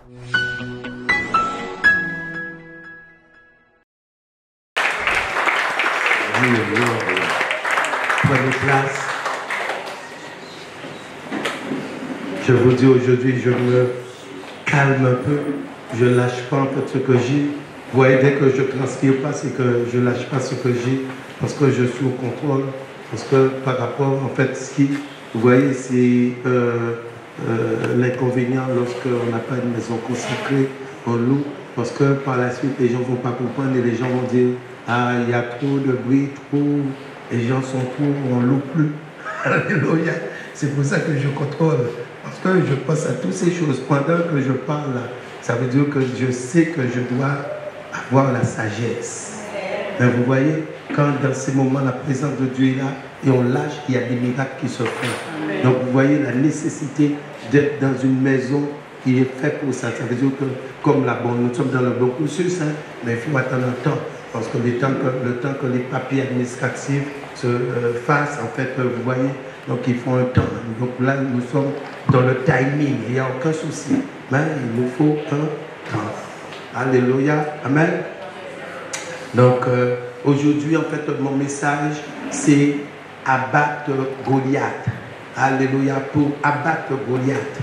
Prenez place. Je vous dis aujourd'hui, je me calme un peu. Je ne lâche pas en fait ce que j'ai. Vous voyez, dès que je ne transpire pas, c'est que je ne lâche pas ce que j'ai parce que je suis au contrôle. Parce que par rapport, en fait, ce qui, vous voyez, c'est l'inconvénient lorsqu'on n'a pas une maison consacrée, on loue. Parce que par la suite, les gens ne vont pas comprendre et les gens vont dire, ah, il y a trop de bruit, trop, les gens sont trop, on ne loue plus. Alléluia. C'est pour ça que je contrôle. Parce que je pense à toutes ces choses. Pendant que je parle, ça veut dire que je sais que je dois avoir la sagesse. Mais vous voyez, quand dans ces moments, la présence de Dieu est là, et on lâche, il y a des miracles qui se font. Donc vous voyez la nécessité d'être dans une maison qui est faite pour ça. Ça veut dire que, comme la bonne, nous sommes dans le bon cursus, hein, mais il faut attendre un temps. Parce que le temps que les papiers administratifs se fassent, en fait, vous voyez, donc il faut un temps. Donc là, nous sommes dans le timing, il n'y a aucun souci. Mais il nous faut un temps. Alléluia. Amen. Donc aujourd'hui, en fait, mon message, c'est abattre Goliath. Alléluia. Pour abattre Goliath.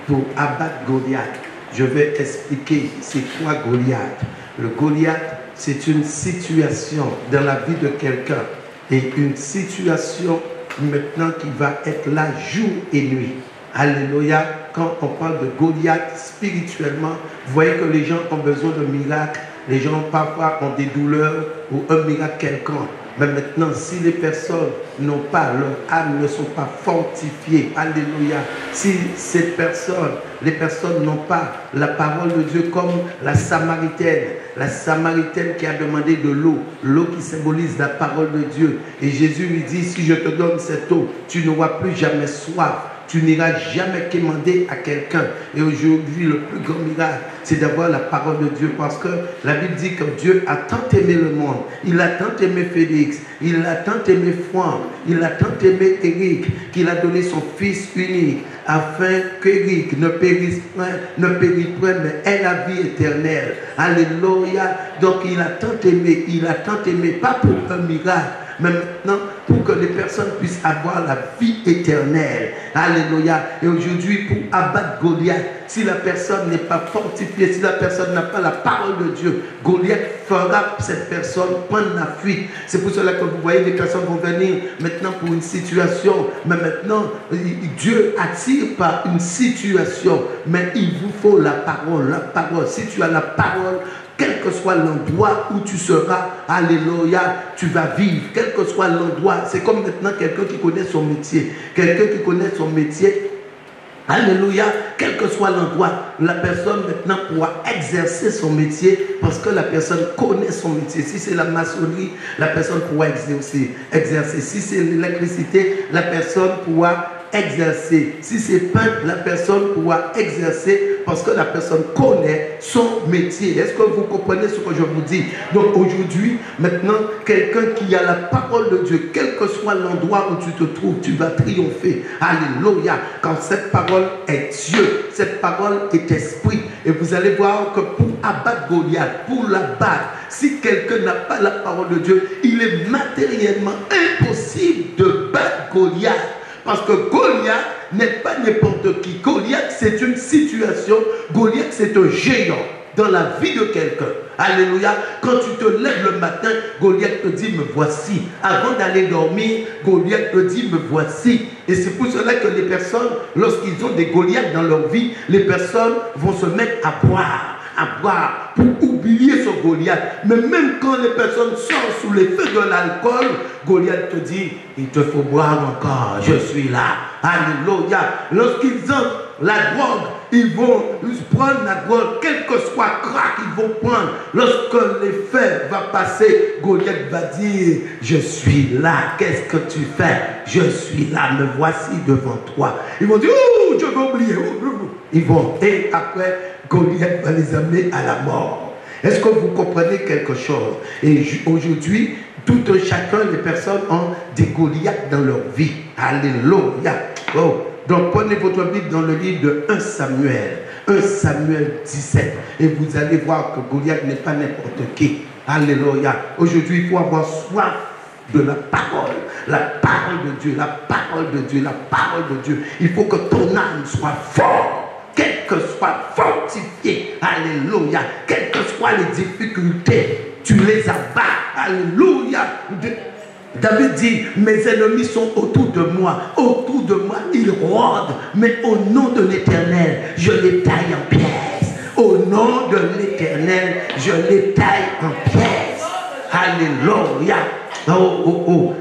Pour abattre Goliath, je vais expliquer c'est quoi Goliath. Le Goliath, c'est une situation dans la vie de quelqu'un et une situation maintenant qui va être là jour et nuit. Alléluia. Quand on parle de Goliath spirituellement, vous voyez que les gens ont besoin de miracles. Les gens parfois ont des douleurs ou un miracle quelconque. Mais maintenant, si les personnes n'ont pas, leur âme ne sont pas fortifiées, alléluia, si ces personnes, les personnes n'ont pas la parole de Dieu comme la Samaritaine qui a demandé de l'eau qui symbolise la parole de Dieu. Et Jésus lui dit, si je te donne cette eau, tu n'auras plus jamais soif. Tu n'iras jamais quémander à quelqu'un. Et aujourd'hui, le plus grand miracle, c'est d'avoir la parole de Dieu. Parce que la Bible dit que Dieu a tant aimé le monde. Il a tant aimé Félix. Il a tant aimé Franck. Il a tant aimé Eric qu'il a donné son Fils unique afin qu'Eric ne périsse point, mais ait la vie éternelle. Alléluia. Donc il a tant aimé, pas pour un miracle, mais maintenant pour que les personnes puissent avoir la vie éternelle. Alléluia. Et aujourd'hui, pour abattre Goliath, si la personne n'est pas fortifiée, si la personne n'a pas la parole de Dieu, Goliath fera cette personne prendre la fuite. C'est pour cela que vous voyez, des personnes vont venir maintenant pour une situation, mais maintenant, Dieu attire par une situation, mais il vous faut la parole, la parole. Si tu as la parole, quel que soit l'endroit où tu seras, alléluia, tu vas vivre. Quel que soit l'endroit, c'est comme maintenant quelqu'un qui connaît son métier. Quelqu'un qui connaît son métier, alléluia, quel que soit l'endroit, la personne maintenant pourra exercer son métier parce que la personne connaît son métier. Si c'est la maçonnerie, la personne pourra exercer. Si c'est l'électricité, la personne pourra exercer. Si c'est peintre, la personne pourra exercer parce que la personne connaît son métier. Est-ce que vous comprenez ce que je vous dis? Donc aujourd'hui, maintenant, quelqu'un qui a la parole de Dieu, quel que soit l'endroit où tu te trouves, tu vas triompher. Alléluia. Quand cette parole est Dieu, cette parole est esprit. Et vous allez voir que pour abattre Goliath, pour l'abattre, si quelqu'un n'a pas la parole de Dieu, il est matériellement impossible de battre Goliath. Parce que Goliath n'est pas n'importe qui. Goliath, c'est une situation. Goliath, c'est un géant dans la vie de quelqu'un. Alléluia. Quand tu te lèves le matin, Goliath te dit, me voici. Avant d'aller dormir, Goliath te dit, me voici. Et c'est pour cela que les personnes, lorsqu'ils ont des Goliaths dans leur vie, les personnes vont se mettre à boire pour oublier ce Goliath. Mais même quand les personnes sont sous l'effet de l'alcool, Goliath te dit, il te faut boire encore, je suis là. Alléluia. Lorsqu'ils ont la drogue, ils vont prendre la drogue, quel que soit crack, ils vont prendre. Lorsque l'effet va passer, Goliath va dire, je suis là, qu'est-ce que tu fais? Je suis là, me voici devant toi. Ils vont dire, oh, je vais oublier. Ils vont, et après, Goliath va les amener à la mort. Est-ce que vous comprenez quelque chose? Et aujourd'hui, tout un chacun, les personnes ont des Goliaths dans leur vie. Alléluia. Oh. Donc prenez votre Bible dans le livre de 1 Samuel. 1 Samuel 17. Et vous allez voir que Goliath n'est pas n'importe qui. Alléluia. Aujourd'hui, il faut avoir soif de la parole de Dieu, la parole de Dieu, la parole de Dieu. Il faut que ton âme soit forte, quel que soit fortifié. Alléluia. Quelles que soient les difficultés, tu les abats. Alléluia. David dit, mes ennemis sont autour de moi, ils rôdent, mais au nom de l'Éternel, je les taille en pièces. Au nom de l'Éternel, je les taille en pièces. Alléluia.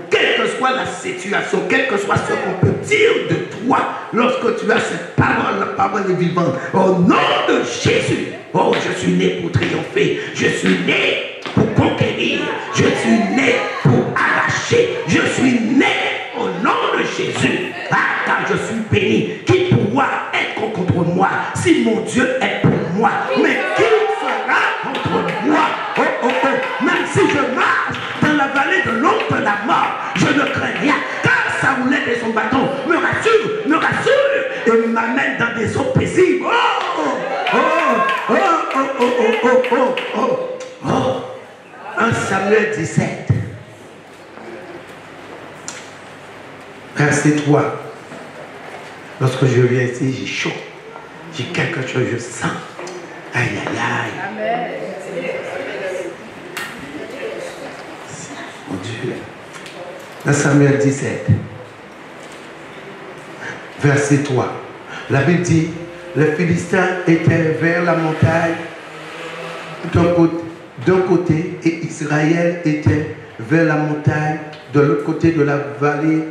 Quelle que soit la situation, quel que soit ce qu'on peut dire de toi, lorsque tu as cette parole, la parole est vivante. Au nom de Jésus, oh, je suis né pour triompher, je suis né pour conquérir, je suis né pour arracher, je suis né au nom de Jésus. Ah, car je suis béni. Qui pourra être contre moi si mon Dieu est pour moi? Mais qui sera contre moi? Oh, oh, oh. Même si je marche dans la vallée de l'ombre de la mort, je ne crains rien, car sa roulette et son bâton me rassure et m'amène dans des eaux paisibles. Oh, oh, oh, oh, oh, oh, oh, oh, oh, oh. 1 Samuel 17, verset 3. Lorsque je viens ici, j'ai chaud, j'ai quelque chose, je sens. Aïe, aïe, aïe. Amen. Mon Dieu. 1 Samuel 17, verset 3. La Bible dit, les Philistins étaient vers la montagne d'un côté et Israël était vers la montagne de l'autre côté de la vallée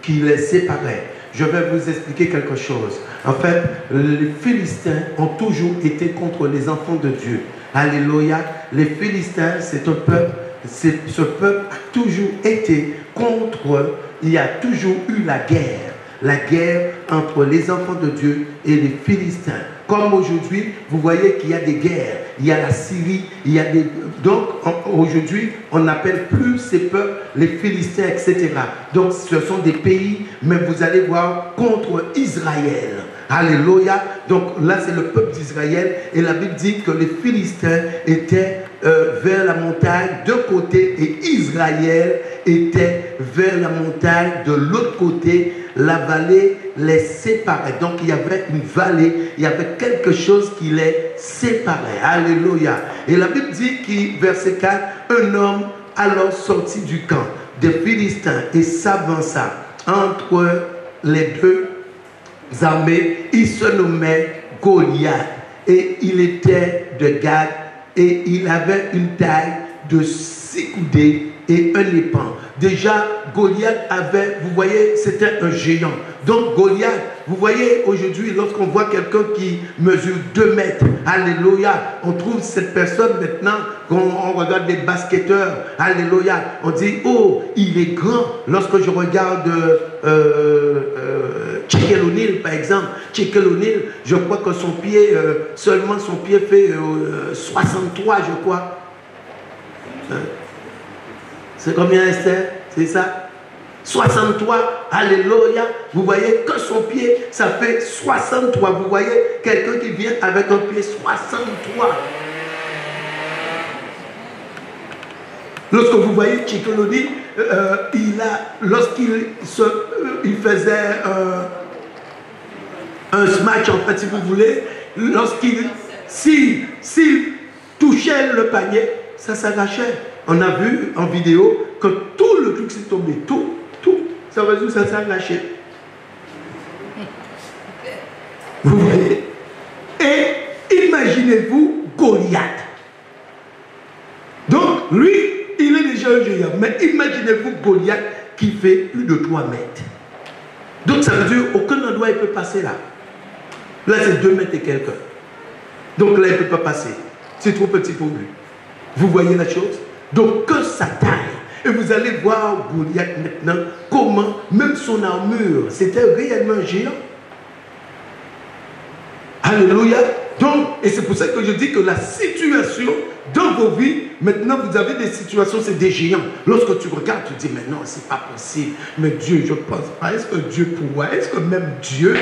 qui les séparait. Je vais vous expliquer quelque chose. En fait, les Philistins ont toujours été contre les enfants de Dieu. Alléluia. Les Philistins, c'est un peuple. Ce peuple a toujours été contre. Il y a toujours eu la guerre entre les enfants de Dieu et les Philistins. Comme aujourd'hui, vous voyez qu'il y a des guerres. Il y a la Syrie, il y a des... Donc, aujourd'hui, on n'appelle plus ces peuples les Philistins, etc. Donc, ce sont des pays, mais vous allez voir, contre Israël. Alléluia. Donc, là, c'est le peuple d'Israël. Et la Bible dit que les Philistins étaient vers la montagne d'un côté et Israël était vers la montagne de l'autre côté. La vallée les séparait. Donc il y avait une vallée, il y avait quelque chose qui les séparait. Alléluia. Et la Bible dit, verset 4, un homme alors sortit du camp des Philistins et s'avança entre les deux armées. Il se nommait Goliath et il était de Gath et il avait une taille de 6 coudées et un épan. Déjà, Goliath avait, vous voyez, c'était un géant. Donc Goliath, vous voyez aujourd'hui, lorsqu'on voit quelqu'un qui mesure 2 mètres, alléluia, on trouve cette personne maintenant, quand on regarde les basketteurs, alléluia, on dit, oh, il est grand. Lorsque je regarde Shaquille O'Neal, par exemple, Shaquille O'Neal, je crois que son pied, seulement son pied fait 63, je crois. C'est combien, Esther? C'est ça? 63, alléluia. Vous voyez que son pied, ça fait 63. Vous voyez quelqu'un qui vient avec un pied 63. Lorsque vous voyez Chicoloni, lorsqu'il faisait un smash, en fait, si vous voulez, s'il touchait le panier, ça s'arrachait. On a vu en vidéo que tout le truc s'est tombé. Tout. Ça veut dire que ça s'est arraché. Vous voyez? Et imaginez-vous Goliath. Donc, lui, il est déjà un géant. Mais imaginez-vous Goliath qui fait plus de 3 mètres. Donc, ça veut dire aucun endroit il peut passer là. Là, c'est 2 mètres et quelques. Donc, là, il ne peut pas passer. C'est trop petit pour lui. Vous voyez la chose? Donc, que sa taille. Et vous allez voir Goliath maintenant, comment, même son armure, c'était réellement un géant. Alléluia. Donc, et c'est pour ça que je dis que la situation dans vos vies, maintenant vous avez des situations, c'est des géants. Lorsque tu regardes, tu dis, mais non, c'est pas possible. Mais Dieu, je pense pas. Est-ce que Dieu pourra? Est-ce que même Dieu,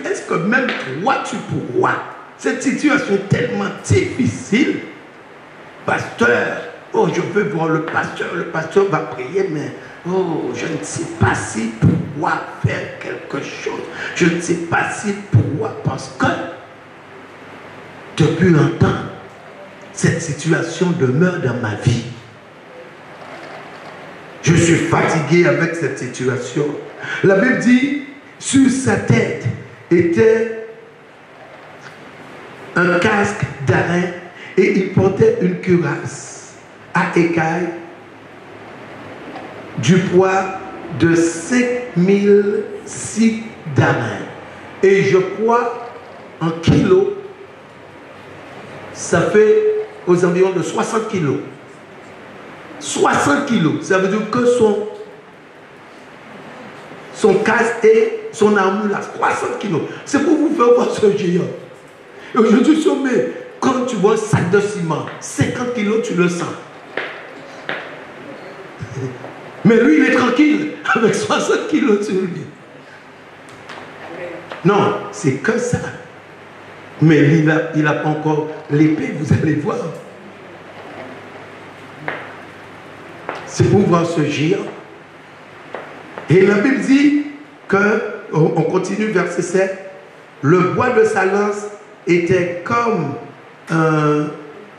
est-ce que même toi, tu pourras? Cette situation est tellement difficile. Pasteur, oh, je veux voir le pasteur va prier, mais oh, je ne sais pas s'il pourra faire quelque chose. Je ne sais pas s'il pourra, parce que depuis longtemps, cette situation demeure dans ma vie. Je suis fatigué avec cette situation. La Bible dit, sur sa tête était un casque d'airain et il portait une cuirasse à écailles du poids de 5006 d'airain. Et je crois en kilos, ça fait aux environs de 60 kilos. 60 kilos, ça veut dire que son casque et son armure là, 60 kilos. C'est pour vous faire voir ce géant. Et aujourd'hui, mais quand tu vois un sac de ciment, 50 kilos, tu le sens. Mais lui, il est tranquille avec 60 kilos sur lui. Non, c'est que ça. Mais il n'a pas encore l'épée, vous allez voir. C'est pour voir ce géant. Et la Bible dit que, on continue verset 7, le bois de sa lance était comme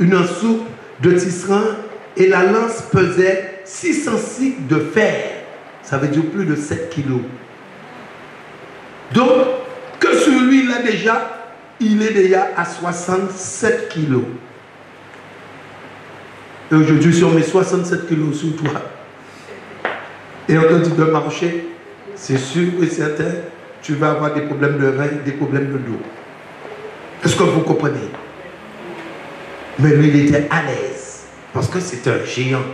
une soupe de tisserand et la lance pesait 600 cycles de fer. Ça veut dire plus de 7 kilos. Donc, que celui-là déjà, il est déjà à 67 kilos. Et aujourd'hui, si on met 67 kilos sur toi, et on te dit de marcher, c'est sûr et certain, tu vas avoir des problèmes de rein, des problèmes de dos. Est-ce que vous comprenez? Mais lui, il était à l'aise, parce que c'est un géant.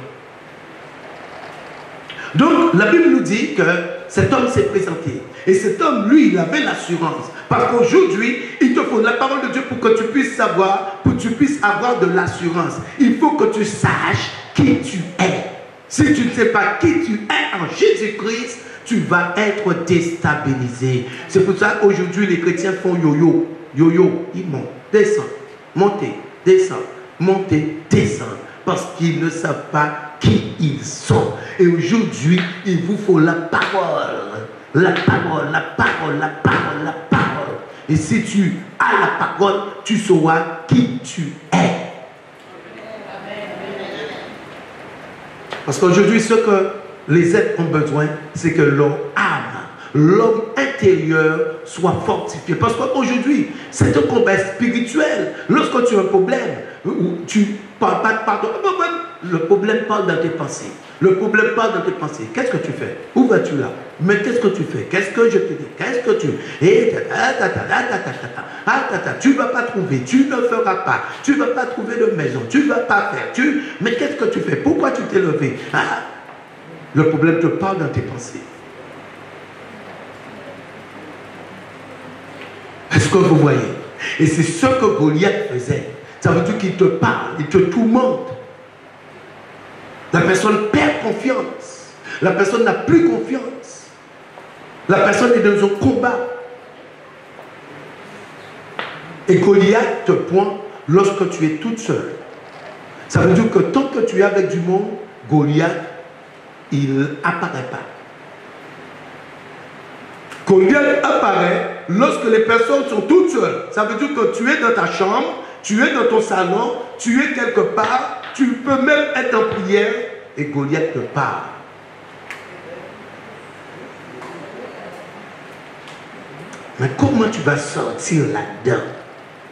Donc, la Bible nous dit que cet homme s'est présenté. Et cet homme, lui, il avait l'assurance. Parce qu'aujourd'hui, il te faut la parole de Dieu pour que tu puisses savoir, pour que tu puisses avoir de l'assurance. Il faut que tu saches qui tu es. Si tu ne sais pas qui tu es en Jésus-Christ, tu vas être déstabilisé. C'est pour ça qu'aujourd'hui, les chrétiens font yo-yo. Yo-yo, ils montent, descendent, monter, descendent, monter, descendent. Parce qu'ils ne savent pas qui ils sont. Et aujourd'hui, il vous faut la parole. La parole, la parole, la parole, la parole. Et si tu as la parole, tu sauras qui tu es. Parce qu'aujourd'hui, ce que les êtres ont besoin, c'est que leur âme, l'homme intérieur soit fortifié. Parce qu'aujourd'hui, c'est un combat spirituel. Lorsque tu as un problème, tu ne parles pas de pardon. Le problème parle dans tes pensées. Le problème parle dans tes pensées. Qu'est-ce que tu fais? Où vas-tu là? Mais qu'est-ce que tu fais? Qu'est-ce que je te dis? Qu'est-ce que tu... Tu ne vas pas trouver, tu ne feras pas, tu ne vas pas trouver de maison, tu ne vas pas faire, mais qu'est-ce que tu fais? Pourquoi tu t'es levé? Le problème te parle dans tes pensées. Est-ce que vous voyez? Et c'est ce que Goliath faisait. Ça veut dire qu'il te parle, il te tourmente. La personne perd confiance. La personne n'a plus confiance. La personne est dans un combat. Et Goliath te pointe lorsque tu es toute seule. Ça veut dire que tant que tu es avec du monde, Goliath, il n'apparaît pas. Goliath apparaît lorsque les personnes sont toutes seules. Ça veut dire que tu es dans ta chambre, tu es dans ton salon, tu es quelque part, tu peux même être en prière et Goliath te parle. Mais comment tu vas sortir là-dedans?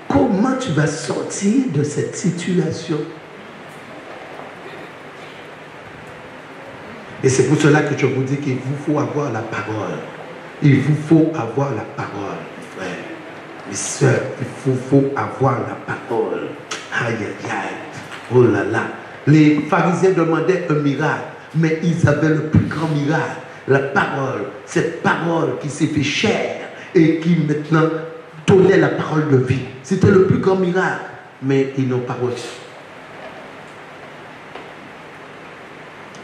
Comment tu vas sortir de cette situation? Et c'est pour cela que je vous dis qu'il vous faut avoir la parole. Il vous faut avoir la parole, mes frères, mes soeurs. Il vous faut avoir la parole. Aïe, aïe, aïe. Oh là là. Les pharisiens demandaient un miracle, mais ils avaient le plus grand miracle. La parole, cette parole qui s'est fait chair et qui maintenant donnait la parole de vie. C'était le plus grand miracle. Mais ils n'ont pas reçu.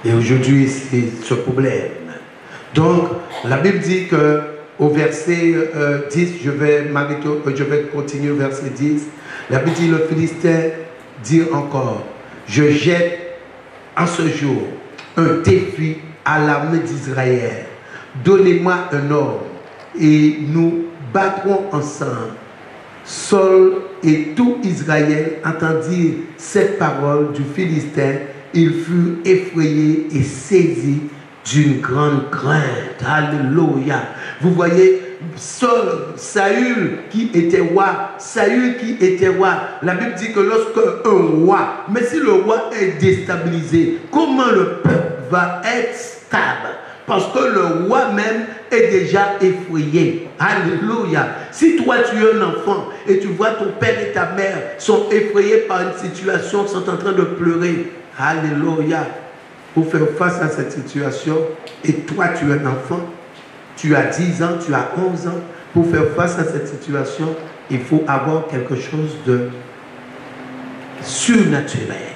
Et aujourd'hui, c'est ce problème. Donc, la Bible dit que au verset 10, je vais continuer au verset 10. La Bible dit, le Philistin dit encore, je jette en ce jour un défi à l'armée d'Israël. Donnez-moi un homme et nous battrons ensemble. Saul et tout Israël entendirent cette parole du Philistin. Ils furent effrayés et saisis d'une grande crainte. Alléluia. Vous voyez, Saül qui était roi, la Bible dit que lorsque un roi, mais si le roi est déstabilisé, comment le peuple va être stable? Parce que le roi même est déjà effrayé. Alléluia. Si toi tu es un enfant et tu vois ton père et ta mère sont effrayés par une situation, sont en train de pleurer. Alléluia. Pour faire face à cette situation, et toi tu es un enfant, tu as 10 ans, tu as 11 ans, pour faire face à cette situation, il faut avoir quelque chose de surnaturel.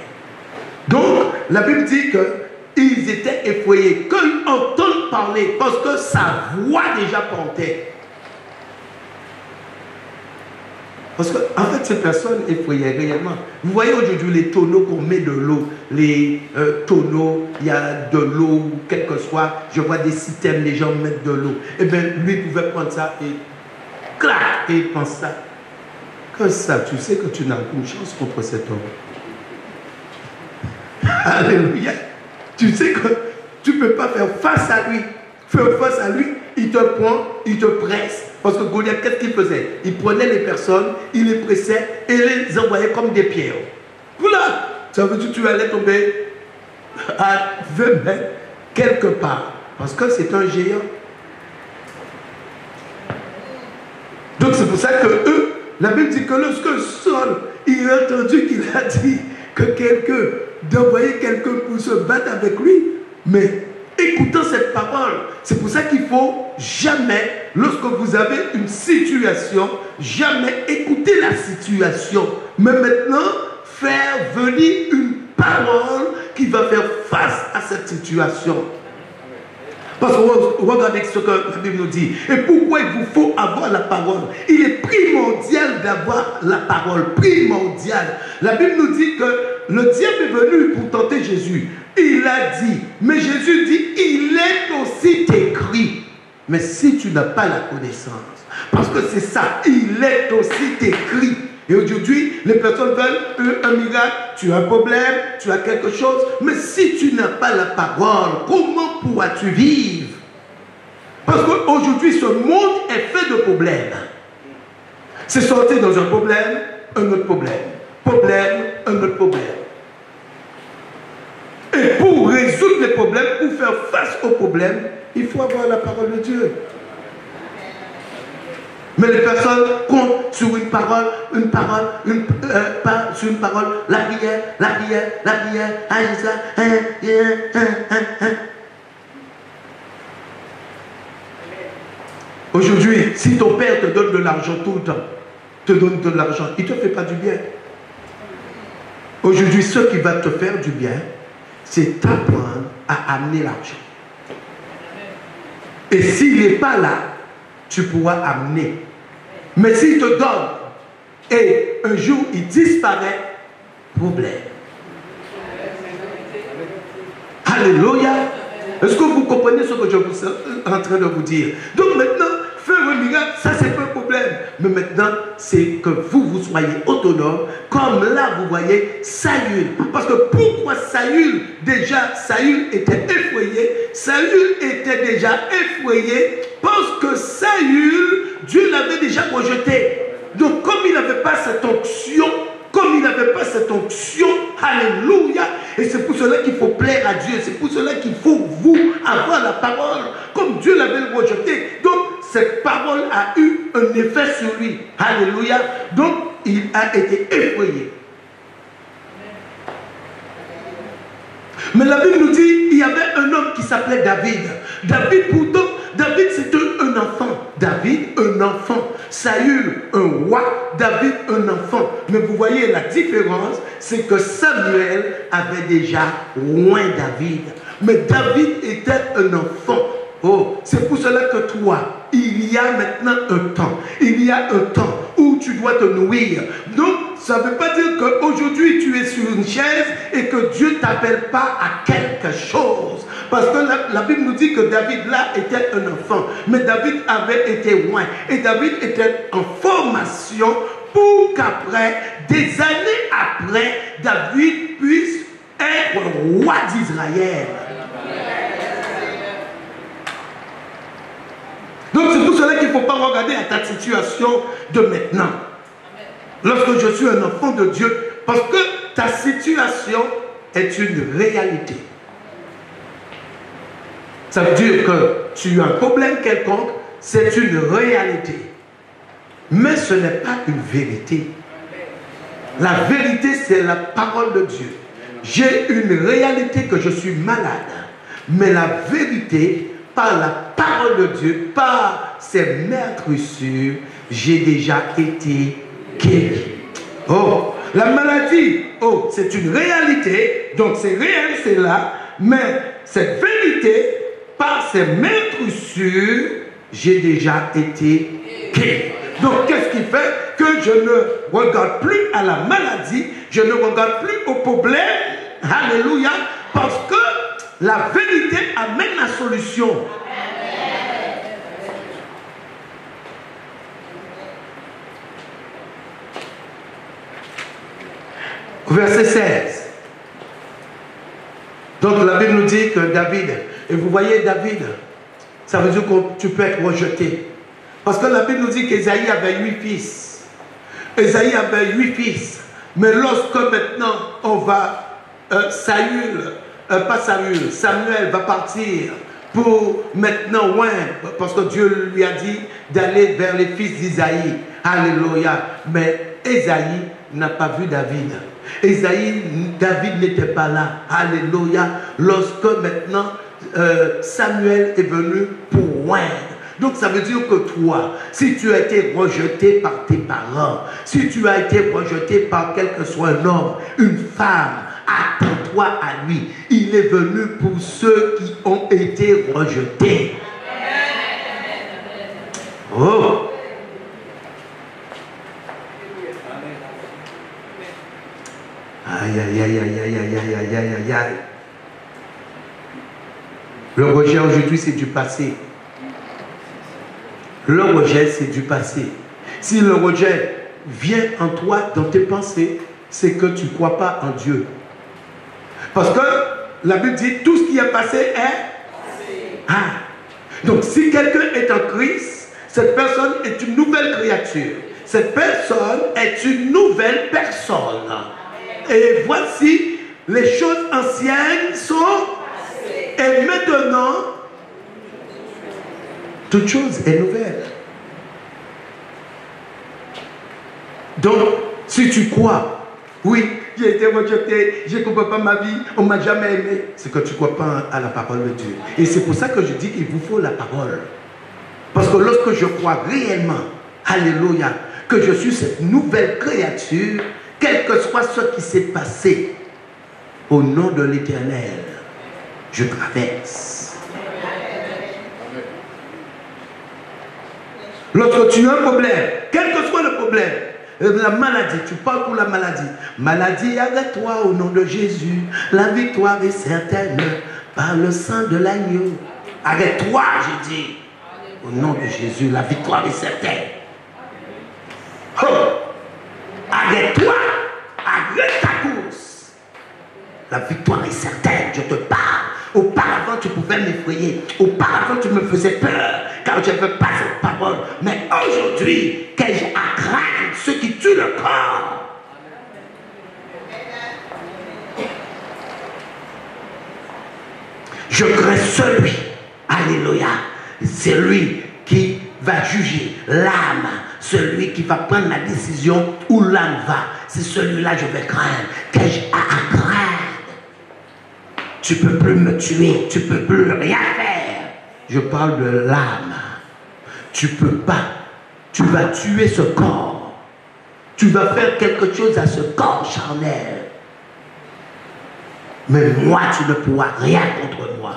Donc, la Bible dit qu'ils étaient effrayés. Quand ils entendent parler, parce que sa voix déjà portait. Parce qu'en fait, ces personnes effrayaient réellement. Vous voyez aujourd'hui les tonneaux qu'on met de l'eau. Les tonneaux, il y a de l'eau, quel que soit. Je vois des systèmes, les gens mettent de l'eau. Et bien, lui pouvait prendre ça et clac, et il pense ça. Comme ça, tu sais que tu n'as aucune chance contre cet homme. Alléluia. Tu sais que tu ne peux pas faire face à lui. Faire face à lui, il te prend, il te presse. Parce que Goliath, qu'est-ce qu'il faisait? Il prenait les personnes, il les pressait et les envoyait comme des pierres. Voilà. Ça veut dire que tu allais tomber à 20 mètres quelque part. Parce que c'est un géant. Donc c'est pour ça que eux, la Bible dit que lorsque Saul, il a entendu qu'il a dit que d'envoyer quelqu'un pour se battre avec lui, mais écoutant cette parole, c'est pour ça qu'il faut jamais, lorsque vous avez une situation, jamais écouter la situation, mais maintenant faire venir une parole qui va faire face à cette situation. Parce que regardez ce que la Bible nous dit. Et pourquoi il vous faut avoir la parole? Il est primordial d'avoir la parole. Primordial. La Bible nous dit que le diable est venu pour tenter Jésus. Il a dit. Mais Jésus dit, il est aussi écrit. Mais si tu n'as pas la connaissance, parce que c'est ça, il est aussi écrit. Et aujourd'hui, les personnes veulent un miracle, tu as un problème, tu as quelque chose. Mais si tu n'as pas la parole, comment pourras-tu vivre? Parce qu'aujourd'hui, ce monde est fait de problèmes. C'est sorti dans un problème, un autre problème. Problème, un autre problème. Et pour résoudre les problèmes, pour faire face aux problèmes, il faut avoir la parole de Dieu. Mais les personnes comptent sur une parole, sur une parole, la prière, Aujourd'hui, si ton père te donne de l'argent tout le temps, te donne de l'argent, il ne te fait pas du bien. Aujourd'hui, ce qui va te faire du bien, c'est t'apprendre à amener l'argent. Et s'il n'est pas là, tu pourras amener. Mais s'il te donne et un jour il disparaît, problème. Alléluia. Est-ce que vous comprenez ce que je suis en train de vous dire? Donc maintenant, faire un miracle, ça c'est pas un problème. Mais maintenant, c'est que vous soyez autonome. Comme là, vous voyez Saül. Parce que pourquoi Saül? Déjà, Saül était effrayé. Saül était déjà effrayé parce que Saül, Dieu l'avait déjà rejeté. Donc comme il n'avait pas cette onction, alléluia, et c'est pour cela qu'il faut plaire à Dieu, c'est pour cela qu'il faut vous avoir la parole, comme Dieu l'avait rejeté. Donc cette parole a eu un effet sur lui, alléluia, donc il a été effrayé. Mais la Bible nous dit, il y avait un homme qui s'appelait David. David, pourtant, David c'était un enfant. David, un enfant. Saül, un roi. David, un enfant. Mais vous voyez la différence, c'est que Samuel avait déjà oint David. Mais David était un enfant. Oh, c'est pour cela que toi, il y a maintenant un temps. Il y a un temps où tu dois te nourrir. Donc, ça ne veut pas dire qu'aujourd'hui tu es sur une chaise et que Dieu ne t'appelle pas à quelque chose. Parce que la Bible nous dit que David là était un enfant. Mais David avait été oint. Et David était en formation pour qu'après, des années après, David puisse être roi d'Israël. Donc c'est pour cela qu'il ne faut pas regarder à ta situation de maintenant. Lorsque je suis un enfant de Dieu, parce que ta situation est une réalité. Ça veut dire que tu as un problème quelconque, c'est une réalité. Mais ce n'est pas une vérité. La vérité, c'est la parole de Dieu. J'ai une réalité que je suis malade. Mais la vérité, par la parole de Dieu, par ses meurtrissures, j'ai déjà été guéri. Oh, la maladie, oh, c'est une réalité, donc c'est réel, c'est là, mais cette vérité, par ses meurtrissures, j'ai déjà été guéri. Donc, qu'est-ce qui fait que je ne regarde plus à la maladie, je ne regarde plus au problème, alléluia, parce que la vérité amène la solution. Verset 16. Donc la Bible nous dit que David, et vous voyez David, ça veut dire que tu peux être rejeté. Parce que la Bible nous dit qu'Ésaïe avait 8 fils. Ésaïe avait 8 fils. Mais lorsque maintenant on va, Samuel va partir pour maintenant parce que Dieu lui a dit d'aller vers les fils d'Isaïe. Alléluia. Mais Ésaïe n'a pas vu David. David n'était pas là. Alléluia. Lorsque maintenant Samuel est venu pour oindre. Donc ça veut dire que toi, si tu as été rejeté par tes parents, si tu as été rejeté par quel que soit un homme, une femme, attends-toi à lui. Il est venu pour ceux qui ont été rejetés. Oh! Aïe, aïe, aïe, aïe, aïe, aïe, aïe, aïe, aïe, aïe, aïe. Le rejet aujourd'hui, c'est du passé. Le rejet, c'est du passé. Si le rejet vient en toi, dans tes pensées, c'est que tu ne crois pas en Dieu. Parce que la Bible dit, tout ce qui est passé est passé. Ah. Donc, si quelqu'un est en Christ, cette personne est une nouvelle créature. Cette personne est une nouvelle personne. Et voici, les choses anciennes sont passées. Et maintenant, toute chose est nouvelle. Donc, si tu crois, oui, j'ai été rejeté, je ne comprends pas ma vie, on ne m'a jamais aimé, c'est que tu ne crois pas à la parole de Dieu. Et c'est pour ça que je dis qu'il vous faut la parole. Parce que lorsque je crois réellement, alléluia, que je suis cette nouvelle créature, quel que soit ce qui s'est passé, au nom de l'Éternel, je traverse. Lorsque tu as un problème, quel que soit le problème, la maladie, tu parles pour la maladie. Maladie, arrête-toi au nom de Jésus. La victoire est certaine par le sang de l'agneau. Arrête-toi, j'ai dit. Au nom de Jésus, la victoire est certaine. Oh. Arrête-toi. Arrête ta course. La victoire est certaine, je te parle. Auparavant, tu pouvais m'effrayer. Auparavant, tu me faisais peur, car je ne veux pas cette parole. Mais aujourd'hui, qu'ai-je à craindre ceux qui tuent le corps? Je crains celui, alléluia, c'est lui qui va juger l'âme, celui qui va prendre la décision où l'âme va. C'est celui-là que je vais craindre. Qu'ai-je à craindre? Tu ne peux plus me tuer, tu ne peux plus rien faire. Je parle de l'âme. tu ne peux pas. Tu vas tuer ce corps. Tu vas faire quelque chose à ce corps charnel. Mais moi, tu ne pourras rien contre moi.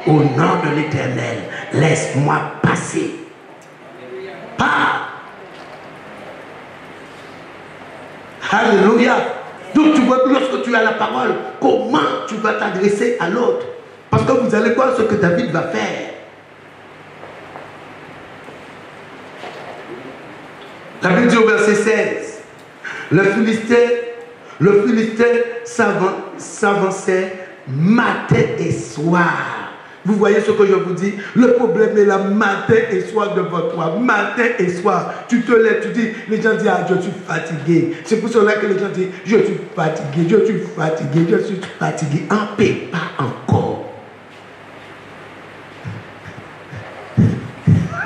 Au nom de l'Éternel, laisse-moi passer. Pas. Alléluia. Donc tu vois, lorsque tu as la parole, comment tu vas t'adresser à l'autre? Parce que vous allez voir ce que David va faire. La Bible dit au verset 16, le Philistin s'avançait matin et soir. Vous voyez ce que je vous dis? Le problème est là, matin et soir devant toi. Matin et soir. Tu te lèves, tu dis, les gens disent, ah, je suis fatigué. C'est pour cela que les gens disent, je suis fatigué, je suis fatigué, je suis fatigué. En paix, pas encore.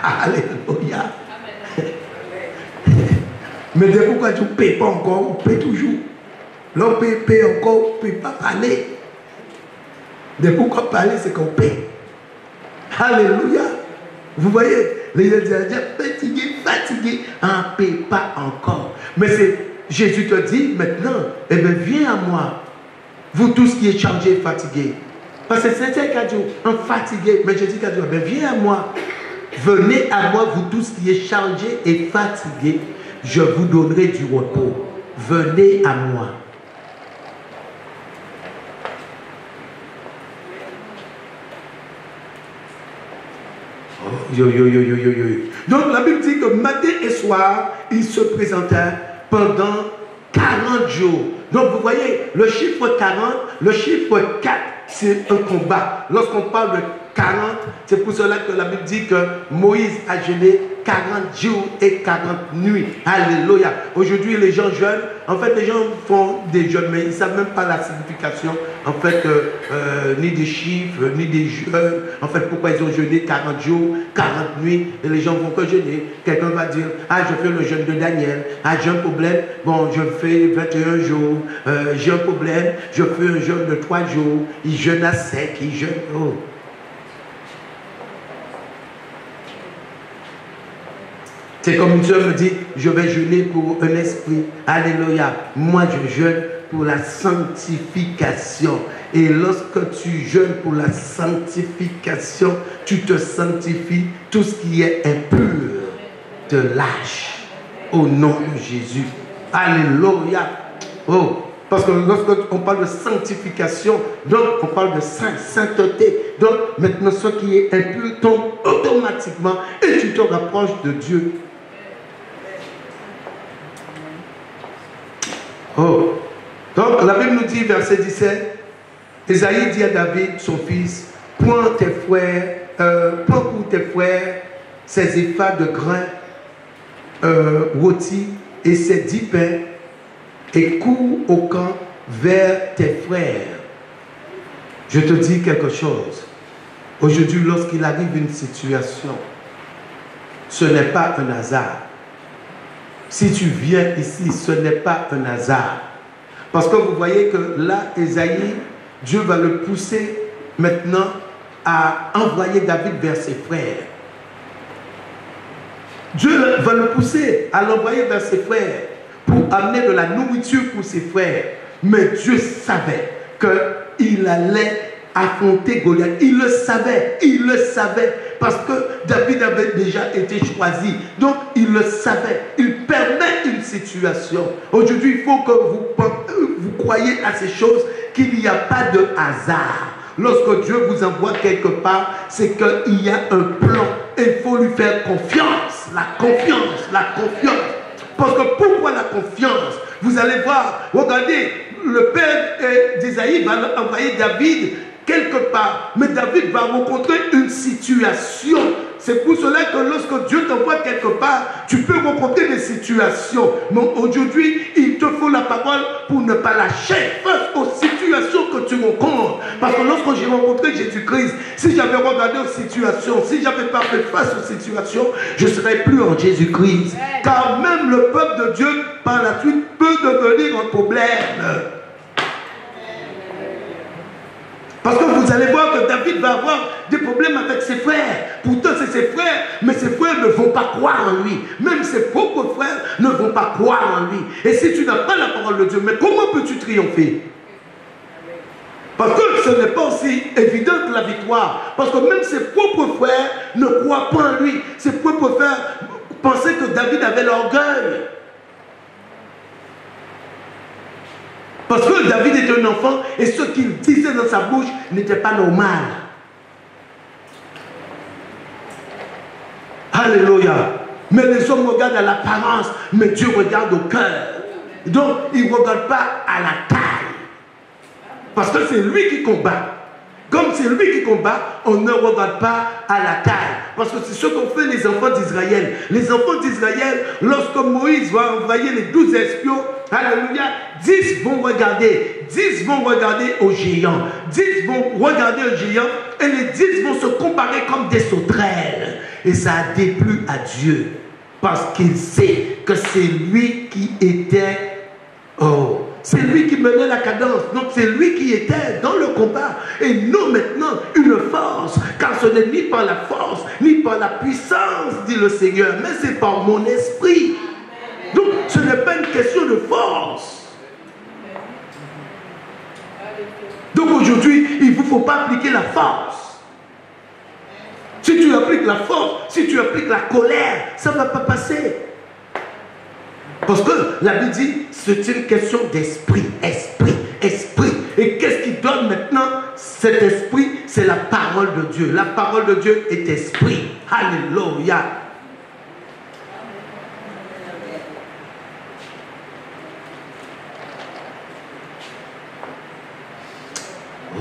Alléluia. Mais de pourquoi tu ne payes pas encore? On paie toujours. L'on paye encore, on ne peut pas parler. De pourquoi parler, c'est qu'on paie. Alléluia. Vous voyez, les gens disent, fatigué, on ne paie pas encore. Mais c'est Jésus te dit maintenant, eh bien viens à moi, vous tous qui êtes chargés et fatigués. Parce que c'est un cadeau, un fatigué, mais Jésus a dit, eh bien viens à moi, venez à moi, vous tous qui êtes chargés et fatigués, je vous donnerai du repos. Venez à moi. Donc la Bible dit que matin et soir, il se présentait pendant 40 jours. Donc vous voyez, le chiffre 40, le chiffre 4, c'est un combat. Lorsqu'on parle de 40, c'est pour cela que la Bible dit que Moïse a jeûné 40 jours et 40 nuits. Alléluia. Aujourd'hui, les gens jeûnent. En fait, les gens font des jeûnes, mais ils ne savent même pas la signification, en fait, ni des chiffres, ni des jeûnes. En fait, pourquoi ils ont jeûné 40 jours, 40 nuits, et les gens vont que jeûner. Quelqu'un va dire, ah, je fais le jeûne de Daniel. Ah, j'ai un problème. Bon, je fais 21 jours. J'ai un problème. Je fais un jeûne de 3 jours. Ils jeûnent à sec. Ils jeûnent. Oh. C'est comme une soeur me dit, je vais jeûner pour un esprit. Alléluia. Moi, je jeûne pour la sanctification. Et lorsque tu jeûnes pour la sanctification, tu te sanctifies. Tout ce qui est impur te lâche. Au nom de Jésus. Alléluia. Oh. Parce que lorsqu'on parle de sanctification, donc on parle de sainteté. Donc maintenant, ce qui est impur tombe automatiquement et tu te rapproches de Dieu. Oh. Donc la Bible nous dit, verset 17, Ésaïe dit à David, son fils, prends pour tes frères ces éphases de grains rôtis et ces 10 pains et cours au camp vers tes frères. Je te dis quelque chose. Aujourd'hui, lorsqu'il arrive une situation, ce n'est pas un hasard. Si tu viens ici, ce n'est pas un hasard. Parce que vous voyez que là, Ésaïe, Dieu va le pousser maintenant à envoyer David vers ses frères. Dieu va le pousser à l'envoyer vers ses frères pour amener de la nourriture pour ses frères. Mais Dieu savait qu'il allait affronter Goliath. Il le savait, parce que David avait déjà été choisi. Donc il le savait. Il permet une situation. Aujourd'hui, il faut que vous croyiez à ces choses, qu'il n'y a pas de hasard. Lorsque Dieu vous envoie quelque part, c'est qu'il y a un plan. Et il faut lui faire confiance. La confiance. Parce que pourquoi la confiance? Vous allez voir, regardez, le père d'Ésaïe va envoyer David quelque part, mais David va rencontrer une situation. C'est pour cela que lorsque Dieu t'envoie quelque part, tu peux rencontrer des situations. Mais aujourd'hui, il te faut la parole pour ne pas lâcher face aux situations que tu rencontres. Parce que lorsque j'ai rencontré Jésus-Christ, si j'avais regardé aux situations, si j'avais pas fait face aux situations, je ne serais plus en Jésus-Christ. Car même le peuple de Dieu, par la suite, peut devenir un problème. Parce que vous allez voir que David va avoir des problèmes avec ses frères. Pourtant, c'est ses frères, mais ses frères ne vont pas croire en lui. Même ses propres frères ne vont pas croire en lui. Et si tu n'as pas la parole de Dieu, mais comment peux-tu triompher? Parce que ce n'est pas aussi évident que la victoire. Parce que même ses propres frères ne croient pas en lui. Ses propres frères pensaient que David avait l'orgueil. Parce que David était un enfant et ce qu'il disait dans sa bouche n'était pas normal. Alléluia. Mais les hommes regardent à l'apparence, mais Dieu regarde au cœur. Donc, il ne regarde pas à la taille. Parce que c'est lui qui combat. Comme c'est lui qui combat, on ne regarde pas à la taille. Parce que c'est ce qu'ont fait les enfants d'Israël. Les enfants d'Israël, lorsque Moïse va envoyer les 12 espions, alléluia, 10 vont regarder. 10 vont regarder aux géants. 10 vont regarder aux géants. Et les 10 vont se comparer comme des sauterelles. Et ça a déplu à Dieu. Parce qu'il sait que c'est lui qui était... Oh, c'est lui qui menait la cadence. Donc c'est lui qui était dans le combat. Et nous maintenant, une force. Car ce n'est ni par la force, ni par la puissance, dit le Seigneur, mais c'est par mon esprit. Donc ce n'est pas une question de force. Donc aujourd'hui, il ne vous faut pas appliquer la force. Si tu appliques la force, si tu appliques la colère, ça ne va pas passer. Parce que la Bible dit, c'est une question d'esprit, esprit, esprit. Et qu'est-ce qui donne maintenant cet esprit? C'est la parole de Dieu. La parole de Dieu est esprit. Alléluia.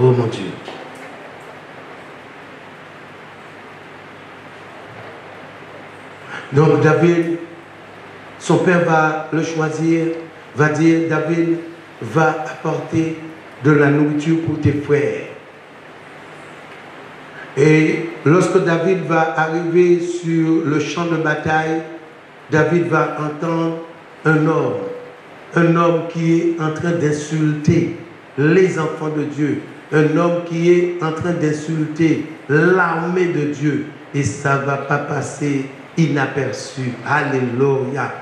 Oh mon Dieu. Donc David, son père va le choisir, va dire, David va apporter de la nourriture pour tes frères. Et lorsque David va arriver sur le champ de bataille, David va entendre un homme qui est en train d'insulter les enfants de Dieu, un homme qui est en train d'insulter l'armée de Dieu. Et ça ne va pas passer inaperçu. Alléluia.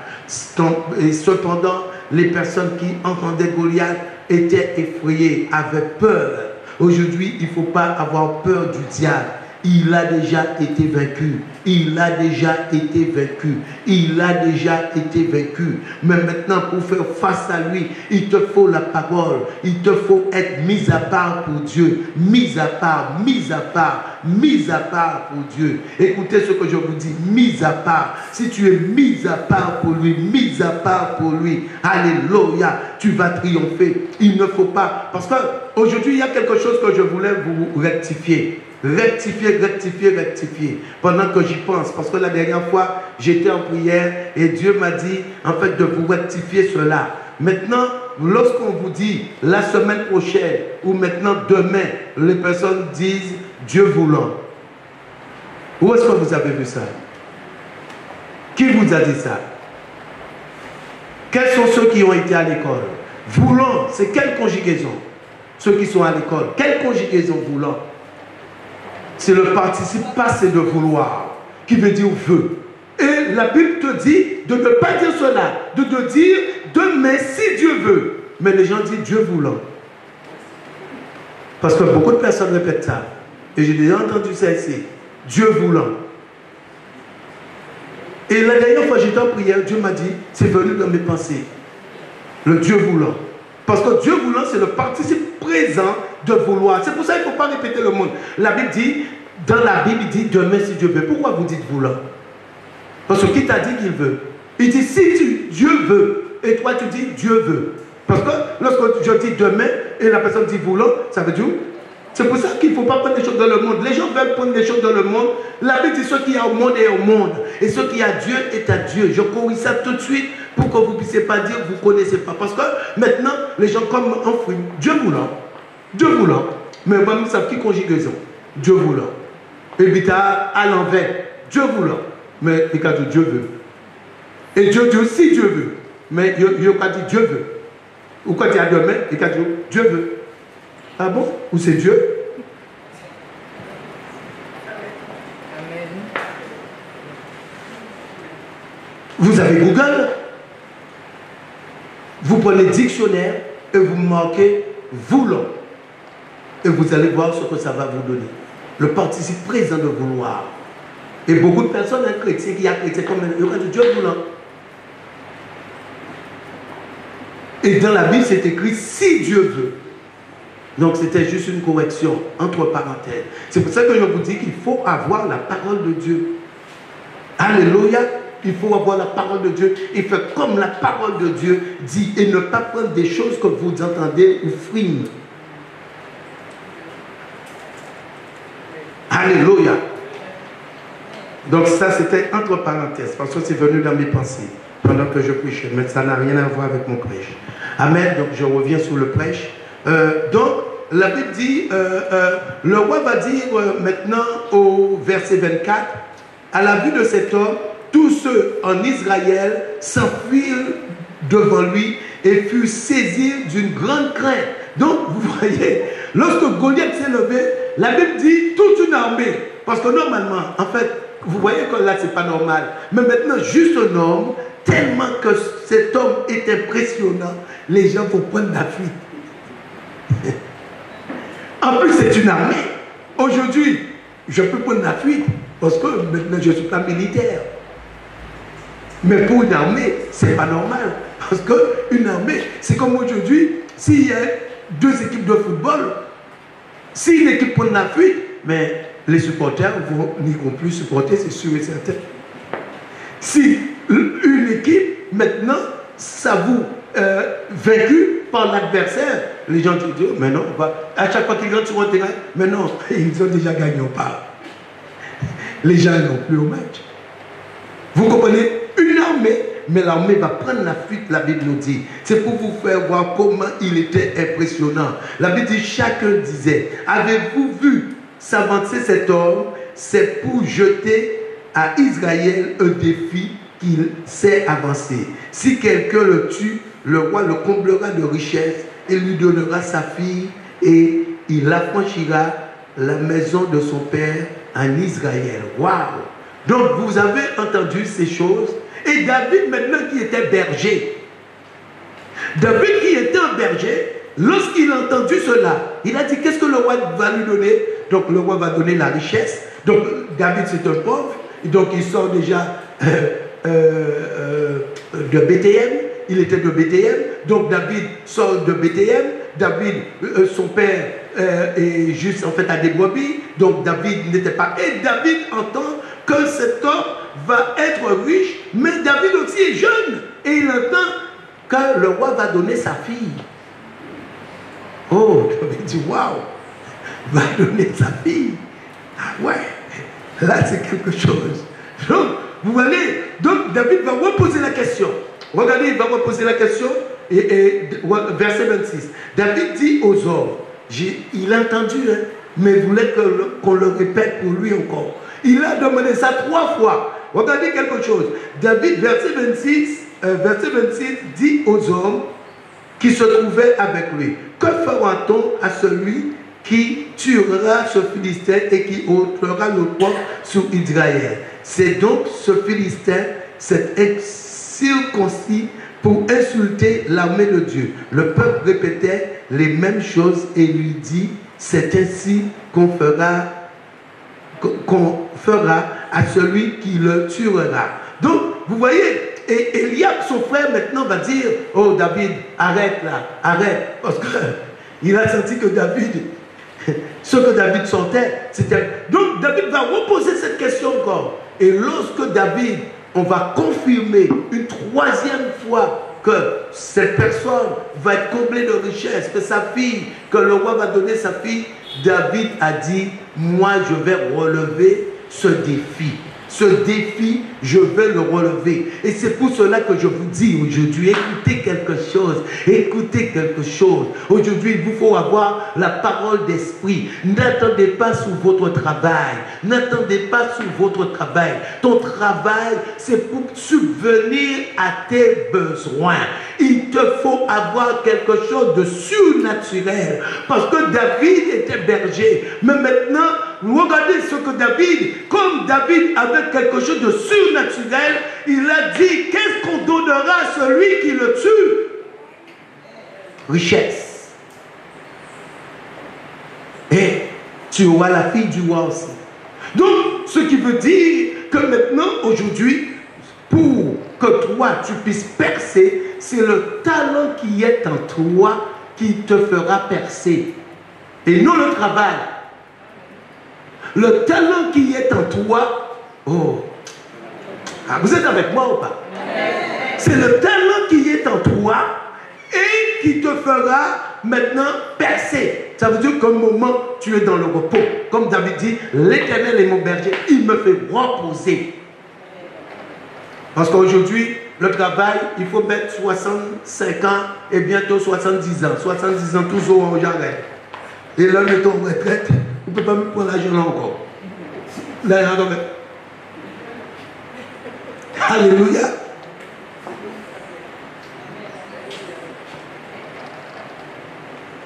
Et cependant, les personnes qui entendaient Goliath étaient effrayées, avaient peur. Aujourd'hui, il ne faut pas avoir peur du diable. Il a déjà été vaincu. Il a déjà été vaincu. Il a déjà été vaincu. Mais maintenant, pour faire face à lui, il te faut la parole. Il te faut être mis à part pour Dieu. Mis à part, mis à part, mis à part pour Dieu. Écoutez ce que je vous dis. Mis à part. Si tu es mis à part pour lui, mis à part pour lui, alléluia, tu vas triompher. Il ne faut pas. Parce qu'aujourd'hui, il y a quelque chose que je voulais vous rectifier. Rectifier, rectifier, rectifier. Pendant que j'y pense, parce que la dernière fois, j'étais en prière et Dieu m'a dit, en fait, de vous rectifier cela. Maintenant, lorsqu'on vous dit la semaine prochaine ou maintenant demain, les personnes disent Dieu voulant. Où est-ce que vous avez vu ça? Qui vous a dit ça? Quels sont ceux qui ont été à l'école? Voulant, c'est quelle conjugaison? Ceux qui sont à l'école, quelle conjugaison voulant? C'est le participe passé de vouloir, qui veut dire veut. Et la Bible te dit de ne pas dire cela, de te dire demain si Dieu veut. Mais les gens disent Dieu voulant. Parce que beaucoup de personnes répètent ça. Et j'ai déjà entendu ça ici. Dieu voulant. Et la dernière fois j'étais en prière, Dieu m'a dit, c'est venu dans mes pensées. Le Dieu voulant. Parce que Dieu voulant, c'est le participe présent de vouloir. C'est pour ça qu'il ne faut pas répéter le monde. La Bible dit, dans la Bible, il dit demain si Dieu veut. Pourquoi vous dites voulant? Parce que qui t'a dit qu'il veut? Il dit si Dieu veut, et toi tu dis Dieu veut. Parce que lorsque je dis demain, et la personne dit voulant, ça veut dire... C'est pour ça qu'il ne faut pas prendre les choses dans le monde. Les gens veulent prendre les choses dans le monde. La Bible dit ce qui est au monde est au monde. Et ce qui est à Dieu est à Dieu. Je corrige ça tout de suite pour que vous ne puissiez pas dire que vous ne connaissez pas. Parce que maintenant, les gens comme enfouis. Dieu voulant. Dieu voulant. Mais vous savez qui conjugaison? Dieu voulant. Et puis à l'envers. Dieu voulant. Mais il a dit Dieu veut. Et Dieu dit aussi Dieu veut. Mais il a dit Dieu veut. Ou quand il y a demain, il a dit Dieu veut. Ah bon? Ou c'est Dieu? Vous avez Google, vous prenez dictionnaire et vous marquez voulant. Et vous allez voir ce que ça va vous donner. Le participe présent de vouloir. Et beaucoup de personnes, un chrétien qui a chrétien comme il y aura du Dieu voulant. Et dans la Bible, c'est écrit si Dieu veut. Donc c'était juste une correction entre parenthèses. C'est pour ça que je vous dis qu'il faut avoir la parole de Dieu. Alléluia. Il faut avoir la parole de Dieu et faire comme la parole de Dieu dit et ne pas prendre des choses que vous entendez ou friment. Alléluia. Donc ça c'était entre parenthèses parce que c'est venu dans mes pensées pendant que je prêchais, mais ça n'a rien à voir avec mon prêche. Amen. Donc je reviens sur le prêche. Donc la Bible dit, le roi va dire maintenant au verset 24, à la vue de cet homme, tous ceux en Israël s'enfuirent devant lui et furent saisis d'une grande crainte. Donc, vous voyez, lorsque Goliath s'est levé, la Bible dit toute une armée. Parce que normalement, en fait, vous voyez que là, c'est pas normal. Mais maintenant, juste un homme, tellement que cet homme est impressionnant, les gens vont prendre la fuite. En plus, c'est une armée. Aujourd'hui, je peux prendre la fuite parce que maintenant, je ne suis pas militaire. Mais pour une armée, c'est pas normal. Parce qu'une armée, c'est comme aujourd'hui, s'il y a deux équipes de football, si une équipe prend la fuite, mais les supporters n'iront plus supporter, c'est sûr et certain. Si une équipe, maintenant, s'avoue vaincue par l'adversaire, les gens disent, oh, mais non, à chaque fois qu'ils rentrent sur un terrain, mais non, ils ont déjà gagné au pas. Les gens n'ont plus au match. Vous comprenez? Une armée, mais l'armée va prendre la fuite, la Bible nous dit. C'est pour vous faire voir comment il était impressionnant. La Bible dit, chacun disait, avez-vous vu s'avancer cet homme? C'est pour jeter à Israël un défi qu'il sait avancer. Si quelqu'un le tue, le roi le comblera de richesses et lui donnera sa fille et il affranchira la maison de son père en Israël. Waouh! Donc vous avez entendu ces choses. Et David maintenant qui était berger. David qui était un berger, lorsqu'il a entendu cela, il a dit qu'est-ce que le roi va lui donner? Donc le roi va donner la richesse. Donc David c'est un pauvre. Donc il sort déjà de Bethléem. Il était de Bethléem. Donc David sort de Bethléem. David, son père est juste en fait à des brebis. Donc David n'était pas... Et David entend que cet homme va être riche, mais David aussi est jeune. Et il entend que le roi va donner sa fille. Oh, David dit, waouh, va donner sa fille. Ah ouais, là c'est quelque chose. Donc, vous voyez, donc David va reposer la question. Regardez, il va reposer la question, et verset 26. David dit aux hommes, il a entendu, hein, mais il voulait qu'on le répète pour lui encore. Il a demandé ça 3 fois. Regardez quelque chose. David, verset 26, dit aux hommes qui se trouvaient avec lui, que fera-t-on à celui qui tuera ce Philistin et qui ôtera le poids sur Israël? C'est donc ce Philistin, cet circoncis, pour insulter l'armée de Dieu. Le peuple répétait les mêmes choses et lui dit, c'est ainsi qu'on fera à celui qui le tuera. Donc, vous voyez, et Eliab, son frère, maintenant va dire, oh David, arrête là, arrête. Parce qu'il a senti que David, ce que David sentait, c'était... Donc, David va reposer cette question encore. Et lorsque David, on va confirmer une 3e fois que cette personne va être comblée de richesses, que sa fille, que le roi va donner sa fille, David a dit, moi je vais relever ce défi. Ce défi, je vais le relever. Et c'est pour cela que je vous dis aujourd'hui, écoutez quelque chose. Écoutez quelque chose. Aujourd'hui, il vous faut avoir la parole d'esprit. N'attendez pas sur votre travail. N'attendez pas sur votre travail. Ton travail, c'est pour subvenir à tes besoins. Il te faut avoir quelque chose de surnaturel. Parce que David était berger. Mais maintenant, regardez ce que David, comme David avait quelque chose de surnaturel, il a dit, qu'est-ce qu'on donnera à celui qui le tue? Richesse. Et tu auras la fille du roi aussi. Donc, ce qui veut dire que maintenant, aujourd'hui, pour que toi, tu puisses percer, c'est le talent qui est en toi qui te fera percer. Et non le travail. Le talent qui est en toi, oh, ah, vous êtes avec moi ou pas? C'est le talent qui est en toi et qui te fera maintenant percer. Ça veut dire qu'un moment, tu es dans le repos. Comme David dit, l'Éternel est mon berger, il me fait reposer. Parce qu'aujourd'hui, le travail, il faut mettre 65 ans et bientôt 70 ans. 70 ans, toujours en j'arrête. Et là, on est en retraite, on ne peut pas me prendre l'argent là encore. Là, il y a un Alléluia.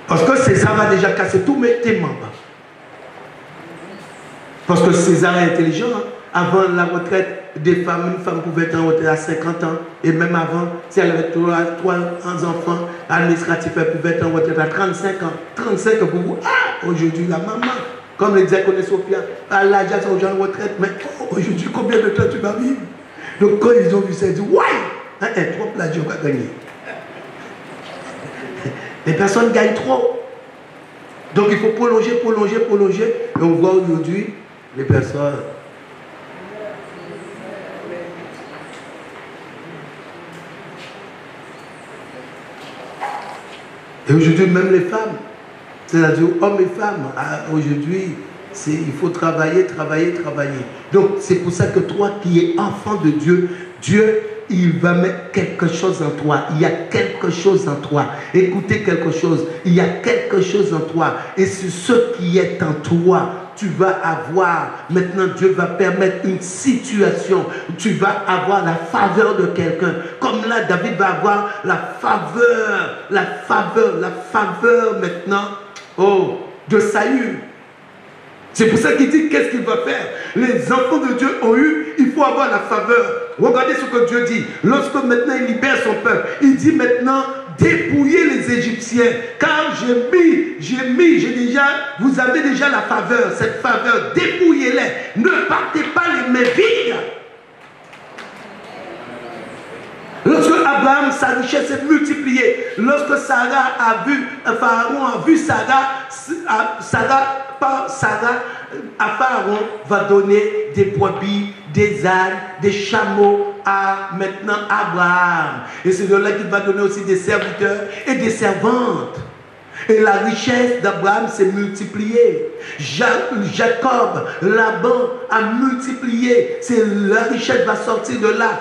Parce que César a déjà cassé tous tes membres. Parce que César est intelligent. Hein? Avant la retraite des femmes, une femme pouvait être en retraite à 50 ans. Et même avant, si elle avait 3 enfants administratifs, elle pouvait être en retraite à 35 ans. 35 ans pour vous. Ah, aujourd'hui, la maman, comme le disait Sophia, à l'âge de son genre en retraite, mais aujourd'hui, combien de temps tu vas vivre? Donc quand ils ont vu ça, ils disent, ouais, trop plagiat, on va gagner. Les personnes gagnent trop. Donc il faut prolonger, prolonger, prolonger. Et on voit aujourd'hui les personnes. Et aujourd'hui, même les femmes, c'est-à-dire hommes et femmes, aujourd'hui, il faut travailler, travailler, travailler. Donc c'est pour ça que toi qui es enfant de Dieu, Dieu, il va mettre quelque chose en toi. Il y a quelque chose en toi. Écoutez quelque chose. Il y a quelque chose en toi. Et c'est ce qui est en toi. Tu vas avoir, maintenant Dieu va permettre une situation où tu vas avoir la faveur de quelqu'un. Comme là, David va avoir la faveur maintenant, oh, de Saül. C'est pour ça qu'il dit, qu'est-ce qu'il va faire? Les enfants de Dieu ont eu, il faut avoir la faveur. Regardez ce que Dieu dit. Lorsque maintenant il libère son peuple, il dit maintenant, dépouillez les Égyptiens. Car vous avez déjà la faveur, cette faveur, dépouillez-les. Ne partez pas les mains vides. Lorsque Abraham, sa richesse est multipliée, lorsque Sarah a vu, Pharaon a vu Sarah, à Pharaon va donner des brebis, des ânes, des chameaux à maintenant Abraham. Et c'est de là qu'il va donner aussi des serviteurs et des servantes. Et la richesse d'Abraham s'est multipliée. Jacob, Laban a multiplié. La richesse va sortir de là.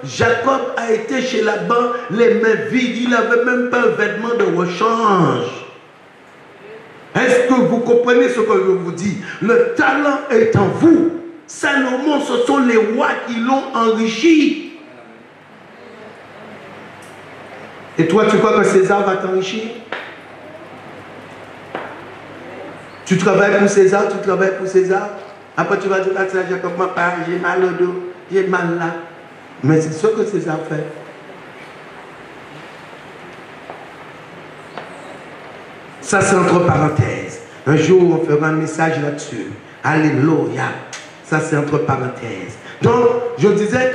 Jacob a été chez Laban les mains vides. Il n'avait même pas un vêtement de rechange. Est-ce que vous comprenez ce que je vous dis? Le talent est en vous. Salomon, ce sont les rois qui l'ont enrichi. Et toi, tu crois que César va t'enrichir? Tu travailles pour César, tu travailles pour César. Après, tu vas dire, ah, Jacob m'a parlé, j'ai mal au dos, j'ai mal là. Mais c'est ce que César fait. Ça, c'est entre parenthèses. Un jour, on fera un message là-dessus. Alléluia. Ça, c'est entre parenthèses. Donc, je disais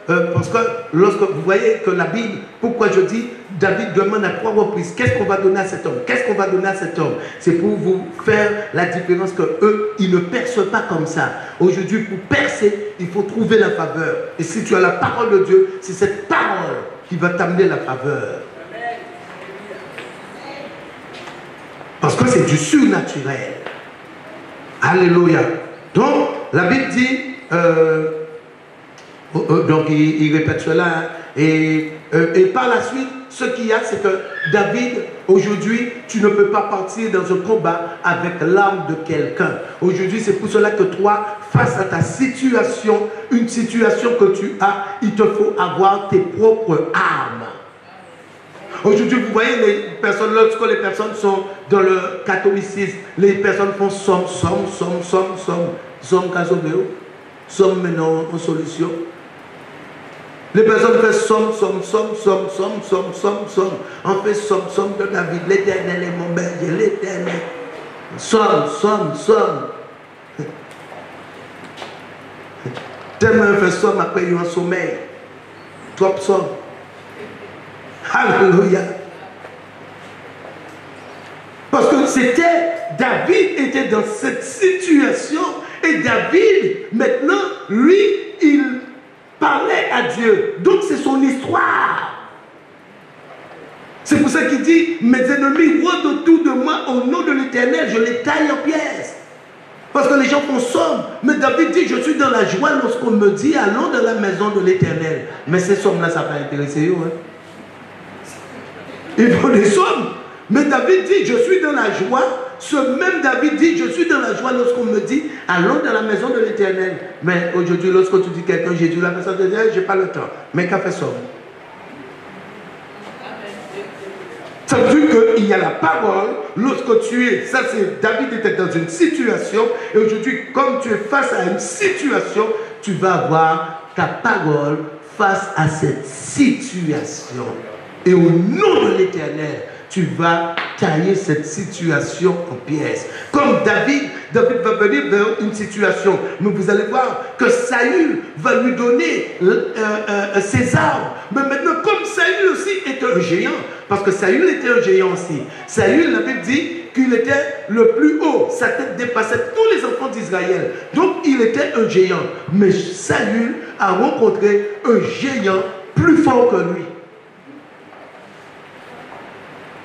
que, parce que lorsque vous voyez que la Bible, pourquoi je dis, David demande à 3 reprises, qu'est-ce qu'on va donner à cet homme? Qu'est-ce qu'on va donner à cet homme? C'est pour vous faire la différence que eux, ils ne percent pas comme ça. Aujourd'hui, pour percer, il faut trouver la faveur. Et si tu as la parole de Dieu, c'est cette parole qui va t'amener la faveur. Parce que c'est du surnaturel. Alléluia. Donc, la Bible dit, donc il répète cela, hein, et par la suite, ce qu'il y a, c'est que David, aujourd'hui, tu ne peux pas partir dans un combat avec l'arme de quelqu'un. Aujourd'hui, c'est pour cela que toi, face à ta situation, une situation que tu as, il te faut avoir tes propres armes. Aujourd'hui, vous voyez les personnes, lorsque les personnes sont dans le catholicisme, les personnes font somme, maintenant en solution. Les personnes font somme. On fait somme de David, l'Éternel est mon berger, l'Éternel. Somme. Tellement on fait somme, après il y a un sommeil. Trop somme. Alléluia. Parce que David était dans cette situation et David, maintenant, lui, il parlait à Dieu. Donc c'est son histoire. C'est pour ça qu'il dit, mes ennemis rôdent autour de moi au nom de l'Éternel, je les taille en pièces. Parce que les gens font somme. Mais David dit, je suis dans la joie lorsqu'on me dit, allons dans la maison de l'Éternel. Mais ces sommes-là, ça n'a pas intéressé eux. Hein? Ils font des sommes. Mais David dit, je suis dans la joie. Ce même David dit, je suis dans la joie lorsqu'on me dit, allons dans la maison de l'Éternel. Mais aujourd'hui, lorsque tu dis quelqu'un, j'ai dit, la personne te dit, j'ai pas le temps. Mais qu'a fait somme? Ça veut dire qu'il y a la parole, lorsque tu es, ça c'est, David était dans une situation, et aujourd'hui, comme tu es face à une situation, tu vas avoir ta parole face à cette situation. Et au nom de l'Éternel, tu vas tailler cette situation en pièces. Comme David va venir vers une situation, mais vous allez voir que Saül va lui donner ses armes. Mais maintenant, comme Saül aussi est un géant, parce que Saül était un géant aussi. Saül, la Bible dit qu'il était le plus haut. Sa tête dépassait tous les enfants d'Israël. Donc, il était un géant. Mais Saül a rencontré un géant plus fort que lui.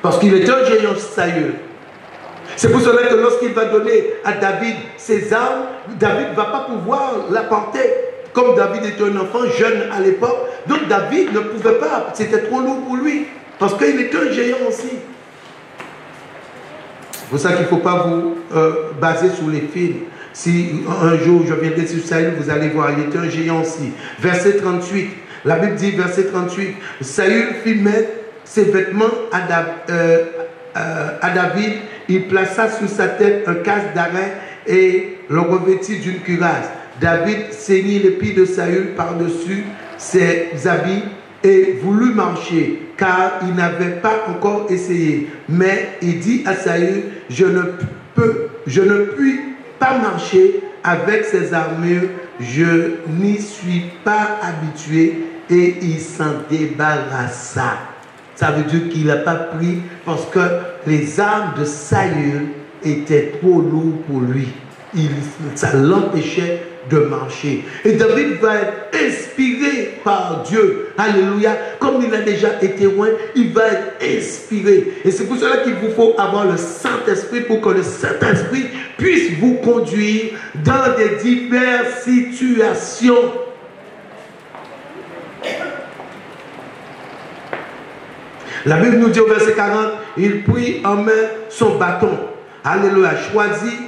Parce qu'il était un géant, Saül. C'est pour cela que lorsqu'il va donner à David ses armes, David ne va pas pouvoir la porter. Comme David était un enfant jeune à l'époque, donc David ne pouvait pas, c'était trop lourd pour lui. Parce qu'il était un géant aussi. C'est pour ça qu'il ne faut pas vous baser sur les films. Si un jour je viendrai sur Saül, vous allez voir, il était un géant aussi. Verset 38, la Bible dit, verset 38, Saül fit mettre ses vêtements à David, il plaça sur sa tête un casque d'arrêt et le revêtit d'une cuirasse. David ceignit les pieds de Saül par-dessus ses habits et voulut marcher, car il n'avait pas encore essayé. Mais il dit à Saül, je ne puis pas marcher avec ces armures, je n'y suis pas habitué, et il s'en débarrassa. Ça veut dire qu'il n'a pas pris parce que les armes de Saül étaient trop lourdes pour lui. Ça l'empêchait de marcher. Et David va être inspiré par Dieu. Alléluia. Comme il a déjà été loin, il va être inspiré. Et c'est pour cela qu'il vous faut avoir le Saint-Esprit pour que le Saint-Esprit puisse vous conduire dans des diverses situations. La Bible nous dit au verset 40, il prit en main son bâton. Alléluia. Choisit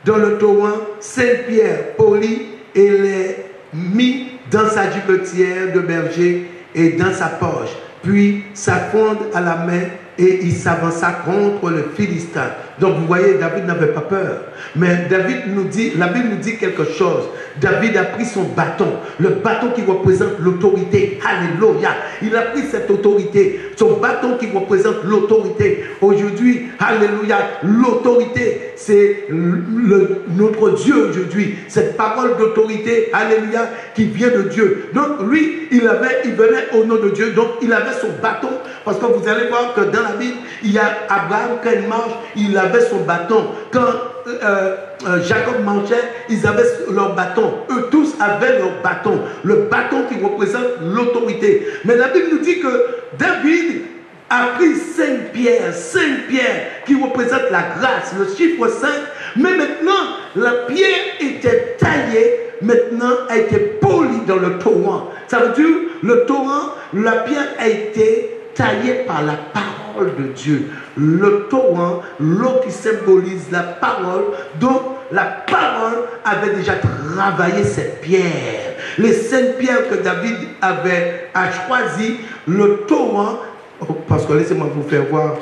dans le torrent 5 pierres polies et les mit dans sa gibetière de berger et dans sa poche. Puis sa fronde à la main et il s'avança contre le Philistin. Donc vous voyez, David n'avait pas peur. Mais David nous dit, la Bible nous dit quelque chose. David a pris son bâton, le bâton qui représente l'autorité. Alléluia. Il a pris cette autorité, son bâton qui représente l'autorité. Aujourd'hui, alléluia, l'autorité, c'est notre Dieu aujourd'hui. Cette parole d'autorité, alléluia, qui vient de Dieu. Donc lui, il venait au nom de Dieu. Donc il avait son bâton. Parce que vous allez voir que dans la Bible, il y a Abraham, quand il marche, il avait son bâton. Quand Jacob marchait, ils avaient leur bâton. Eux tous avaient leur bâton. Le bâton qui représente l'autorité. Mais la Bible nous dit que David a pris 5 pierres qui représentent la grâce, le chiffre 5. Mais maintenant, la pierre était taillée, maintenant a été polie dans le torrent. Ça veut dire, le torrent, la pierre a été taillée par la parole de Dieu. Le torrent, l'eau qui symbolise la parole, donc la parole avait déjà travaillé cette pierre. Les 5 pierres que David avait choisies, le torrent parce que laissez-moi vous faire voir.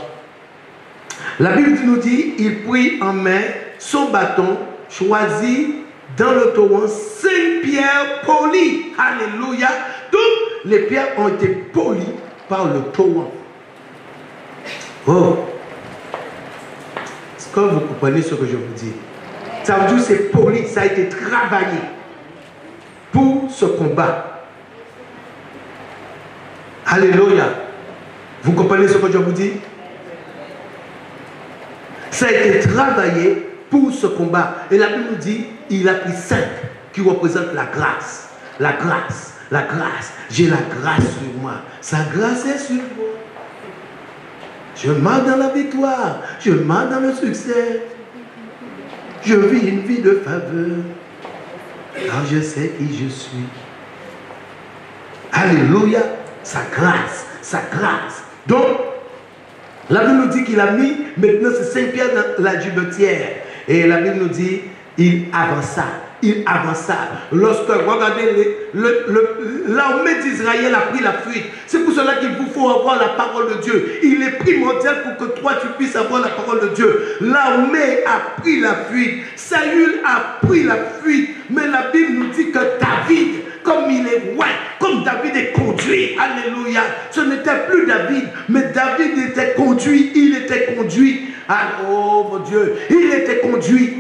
La Bible nous dit, il prit en main son bâton, choisi dans le torrent 5 pierres polies. Alléluia. Donc, les pierres ont été polies par le torrent. Oh. Est-ce que vous comprenez ce que je vous dis? Ça veut dire que c'est poli, ça a été travaillé pour ce combat. Alléluia. Vous comprenez ce que je vous dis? Ça a été travaillé pour ce combat. Et la Bible nous dit, il a pris 5 qui représentent la grâce. La grâce, la grâce. J'ai la grâce sur moi. Sa grâce est sur moi. Je marche dans la victoire. Je marche dans le succès. Je vis une vie de faveur. Car je sais qui je suis. Alléluia. Sa grâce, sa grâce. Donc, la Bible nous dit qu'il a mis maintenant ces 5 pierres dans la gibetière. Et la Bible nous dit, il avança. Il avança. Lorsque, regardez, l'armée d'Israël a pris la fuite. C'est pour cela qu'il vous faut avoir la parole de Dieu. Il est primordial pour que toi tu puisses avoir la parole de Dieu. L'armée a pris la fuite. Saül a pris la fuite. Mais la Bible nous dit que David, comme il est loin, comme David est conduit, alléluia, ce n'était plus David, mais David était conduit, il était conduit. Oh mon Dieu, il était conduit,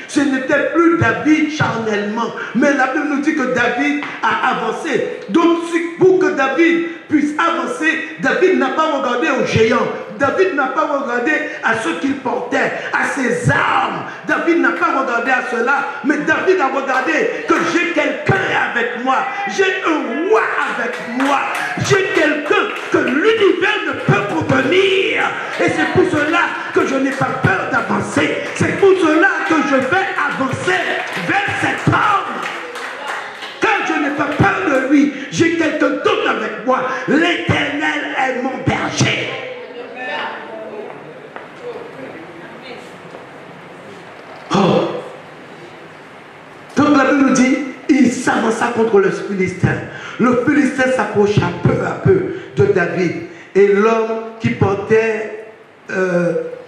ce n'était plus David charnellement, mais la Bible nous dit que David a avancé. Donc pour que David puisse avancer, David n'a pas regardé aux géants, David n'a pas regardé à ceux qu'il portait, à ses armes, David n'a pas regardé à cela, mais David a regardé que j'ai quelqu'un avec moi, j'ai un roi avec moi, j'ai quelqu'un que l'univers ne peut contenir. Et c'est pour cela que je n'ai pas peur d'avancer. C'est pour cela que je vais avancer vers cet homme. Car je n'ai pas peur de lui. J'ai quelqu'un d'autre avec moi. L'Éternel est mon berger. Oh. Donc la Bible nous dit, il s'avança contre le Philistin. Le Philistin s'approcha peu à peu de David. Et l'homme qui portait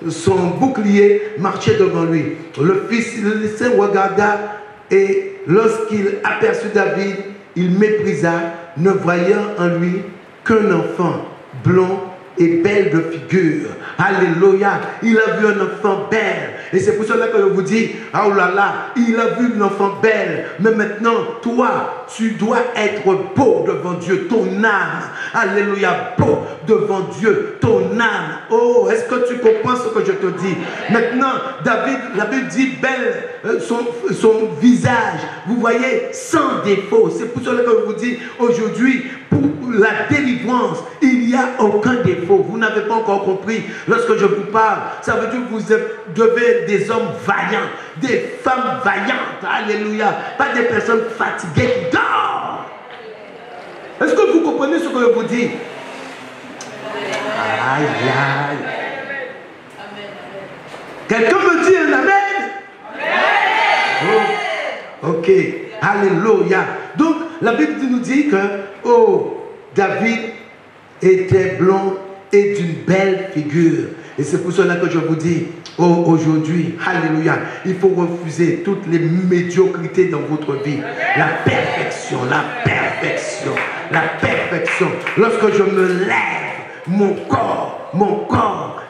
son bouclier marchait devant lui. Le Philistin regarda et lorsqu'il aperçut David, il méprisa, ne voyant en lui qu'un enfant blond et belle de figure. Alléluia. Il a vu un enfant belle. Et c'est pour cela que je vous dis, oh là là, il a vu un enfant belle. Mais maintenant, toi, tu dois être beau devant Dieu. Ton âme, alléluia, beau devant Dieu. Ton âme. Oh, est-ce que tu comprends ce que je te dis? Maintenant, David, la Bible dit belle, son visage, vous voyez, sans défaut. C'est pour cela que je vous dis, aujourd'hui, pour la délivrance, il n'y a aucun défaut. Vous n'avez pas encore compris. Lorsque je vous parle, ça veut dire que vous devez être des hommes vaillants, des femmes vaillantes. Alléluia. Pas des personnes fatiguées qui dorment. Est-ce que vous comprenez ce que je vous dis? Aïe, aïe. Quelqu'un me dit un amen? Oh, ok. Alléluia. Donc, la Bible nous dit que, oh, David était blond et d'une belle figure. Et c'est pour cela que je vous dis, oh, aujourd'hui, alléluia, il faut refuser toutes les médiocrités dans votre vie. La perfection, la perfection, la perfection. Lorsque je me lève, mon corps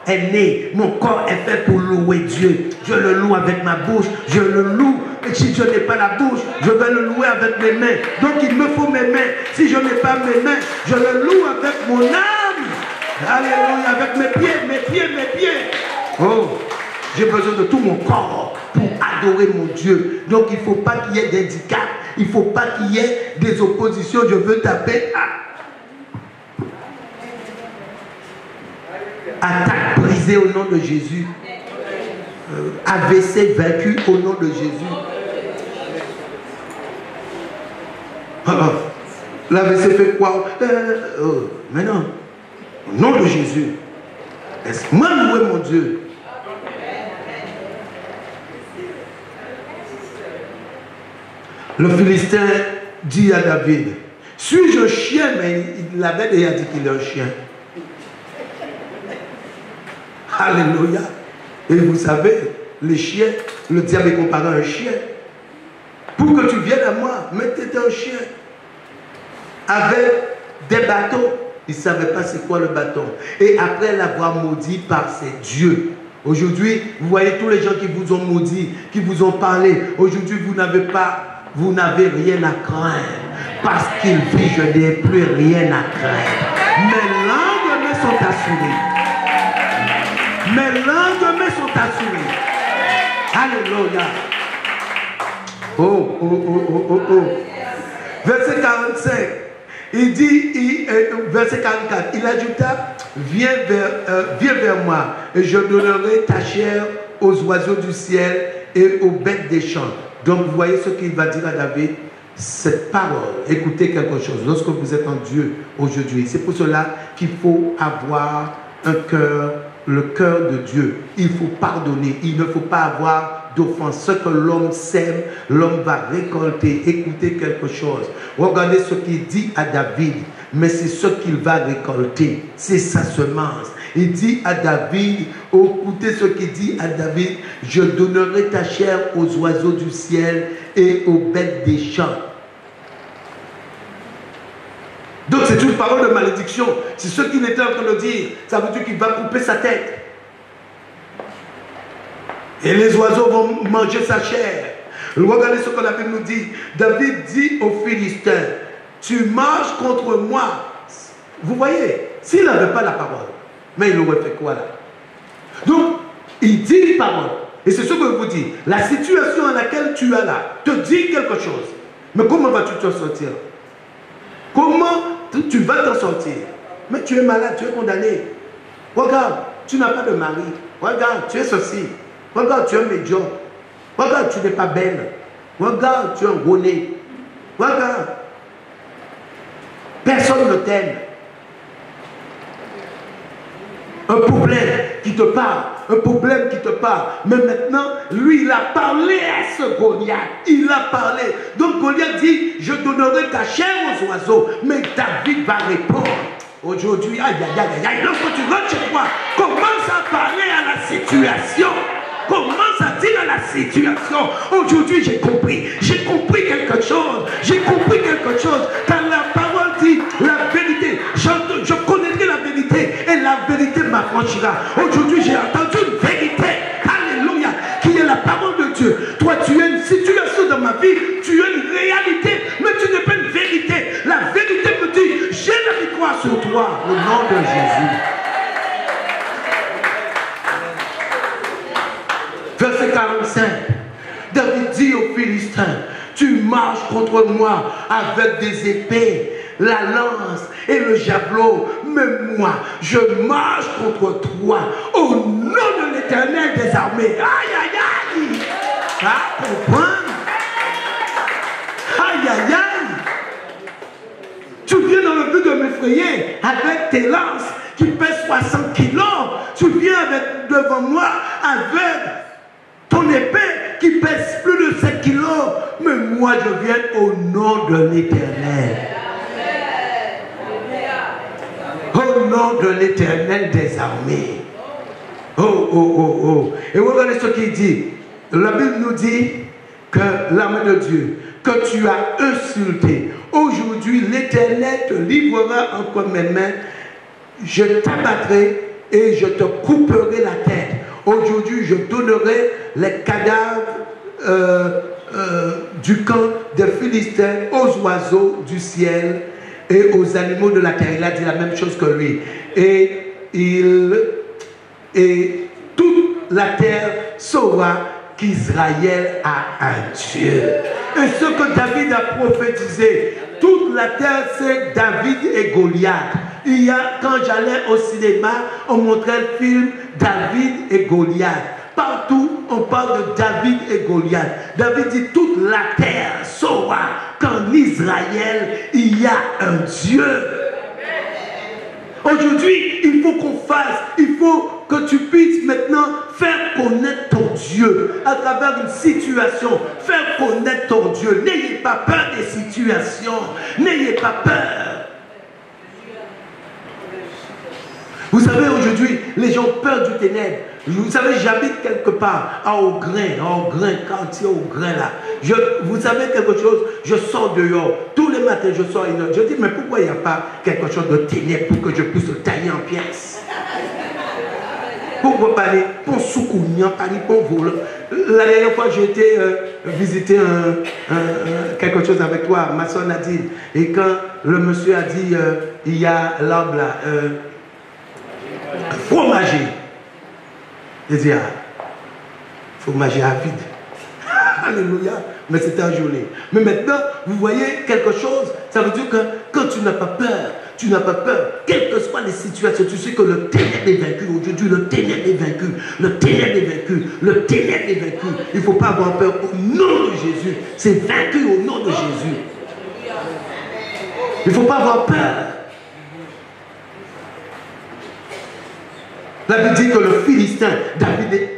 est né, mon corps est fait pour louer Dieu. Je le loue avec ma bouche, je le loue. Et si je n'ai pas la bouche, je vais le louer avec mes mains. Donc il me faut mes mains. Si je n'ai pas mes mains, je le loue avec mon âme. Alléluia, avec mes pieds. Oh, j'ai besoin de tout mon corps pour adorer mon Dieu. Donc il ne faut pas qu'il y ait d'handicap. Il ne faut pas qu'il y ait des oppositions. Je veux taper. Attaque brisée au nom de Jésus. AVC vaincu au nom de Jésus. L'AVC fait quoi? Mais non. Au nom de Jésus. Laisse-moi louer mon Dieu. Le Philistin dit à David, suis-je un chien? Mais il avait déjà dit qu'il est un chien. Alléluia. Et vous savez, les chiens, le diable est comparé à un chien. Pour que tu viennes à moi, mais tu étais un chien. Avec des bâtons. Il ne savait pas c'est quoi le bâton. Et après l'avoir maudit par ses dieux. Aujourd'hui, vous voyez tous les gens qui vous ont maudit, qui vous ont parlé. Aujourd'hui, vous n'avez rien à craindre. Parce qu'il vit, je n'ai plus rien à craindre. Mes lendemains sont assurés. Mes lendemains sont assurés. Alléluia. Oh. Verset 45. Il dit, verset 44, il ajouta, viens vers moi et je donnerai ta chair aux oiseaux du ciel et aux bêtes des champs. Donc vous voyez ce qu'il va dire à David, cette parole, écoutez quelque chose, lorsque vous êtes en Dieu aujourd'hui, c'est pour cela qu'il faut avoir un cœur, le cœur de Dieu. Il faut pardonner, il ne faut pas avoir d'offense. Ce que l'homme sème, l'homme va récolter. Écoutez quelque chose. Regardez ce qu'il dit à David, mais c'est ce qu'il va récolter. C'est sa semence. Il dit à David, écoutez ce qu'il dit à David, je donnerai ta chair aux oiseaux du ciel et aux bêtes des champs. Donc c'est une parole de malédiction. C'est ce qu'il était en train de dire. Ça veut dire qu'il va couper sa tête. Et les oiseaux vont manger sa chair. Regardez ce que la Bible nous dit. David dit aux Philistins, tu marches contre moi. Vous voyez, s'il n'avait pas la parole, mais il aurait fait quoi là? Donc, il dit une parole. Et c'est ce que je vous dis. La situation à laquelle tu es là te dit quelque chose. Mais comment vas-tu t'en sortir? Comment tu vas t'en sortir? Mais tu es malade, tu es condamné. Regarde, tu n'as pas de mari. Regarde, tu es ceci. Regarde, tu es médiocre. Regarde, tu n'es pas belle. Regarde, tu es un gros nez. Regarde. Personne ne t'aime. Un problème qui te parle. Un problème qui te parle. Mais maintenant, lui, il a parlé à ce Goliath. Il a parlé. Donc Goliath dit, je donnerai ta chair aux oiseaux. Mais David va répondre. Aujourd'hui, aïe, aïe, aïe, aïe. Lorsque tu rentres chez toi, commence à parler à la situation. Commence à dire à la situation. Aujourd'hui, j'ai compris. J'ai compris quelque chose. J'ai compris quelque chose. Car la parole dit la vérité. Je connaîtrai la vérité et la vérité m'affranchira. Aujourd'hui, j'ai entendu une vérité. Alléluia. Qui est la parole de Dieu. Toi, tu as une situation dans ma vie. Tu as une réalité. Mais tu n'es pas une vérité. La vérité me dit, j'ai la victoire sur toi. Au nom de Jésus. Verset 45, David dit aux Philistins, tu marches contre moi avec des épées, la lance et le javelot, mais moi, je marche contre toi au nom de l'Éternel des armées. Aïe, aïe, aïe. Ça comprend. Aïe, aïe, aïe. Tu viens dans le but de m'effrayer avec tes lances qui pèsent 60 kilos. Tu viens devant moi avec ton épée qui pèse plus de 7 kilos, mais moi je viens au nom de l'Éternel. Au nom de l'Éternel des armées. Oh. Et regardez ce qu'il dit. La Bible nous dit que l'armée de Dieu, que tu as insulté, aujourd'hui l'Éternel te livrera entre mes mains. Je t'abattrai et je te couperai la tête. Aujourd'hui, je donnerai les cadavres du camp des Philistins aux oiseaux du ciel et aux animaux de la terre. Il a dit la même chose que lui. Et toute la terre saura qu'Israël a un Dieu. Et ce que David a prophétisé, toute la terre c'est David et Goliath. Quand j'allais au cinéma, on montrait le film David et Goliath. Partout, on parle de David et Goliath. David dit, toute la terre saura qu'en Israël, il y a un Dieu. Aujourd'hui, il faut qu'on fasse, il faut que tu puisses maintenant faire connaître ton Dieu à travers une situation. Faire connaître ton Dieu. N'ayez pas peur des situations. N'ayez pas peur. Vous savez, aujourd'hui, les gens ont peur du ténèbre. Vous savez, j'habite quelque part, à Augrain, quartier Augrain là. Vous savez quelque chose, je sors dehors. Tous les matins, je sors une heure. Je dis, mais pourquoi il n'y a pas quelque chose de ténèbre pour que je puisse le tailler en pièces? Pourquoi parler pour soukounian, parler pour voler? La dernière fois, j'ai été visiter quelque chose avec toi, ma soeur Nadine. Et quand le monsieur a dit, il y a l'arbre là, fromager. Il dit, fromager à vide. Alléluia. Mais c'était un journée. Mais maintenant, vous voyez quelque chose, ça veut dire que quand tu n'as pas peur, quelles que soient les situations, tu sais que le ténèbre est vaincu. Aujourd'hui, le ténèbre est vaincu. Le ténèbre est vaincu. Le ténèbre est vaincu. Il ne faut pas avoir peur au nom de Jésus. C'est vaincu au nom de Jésus. Il ne faut pas avoir peur. La Bible dit que le Philistin, David,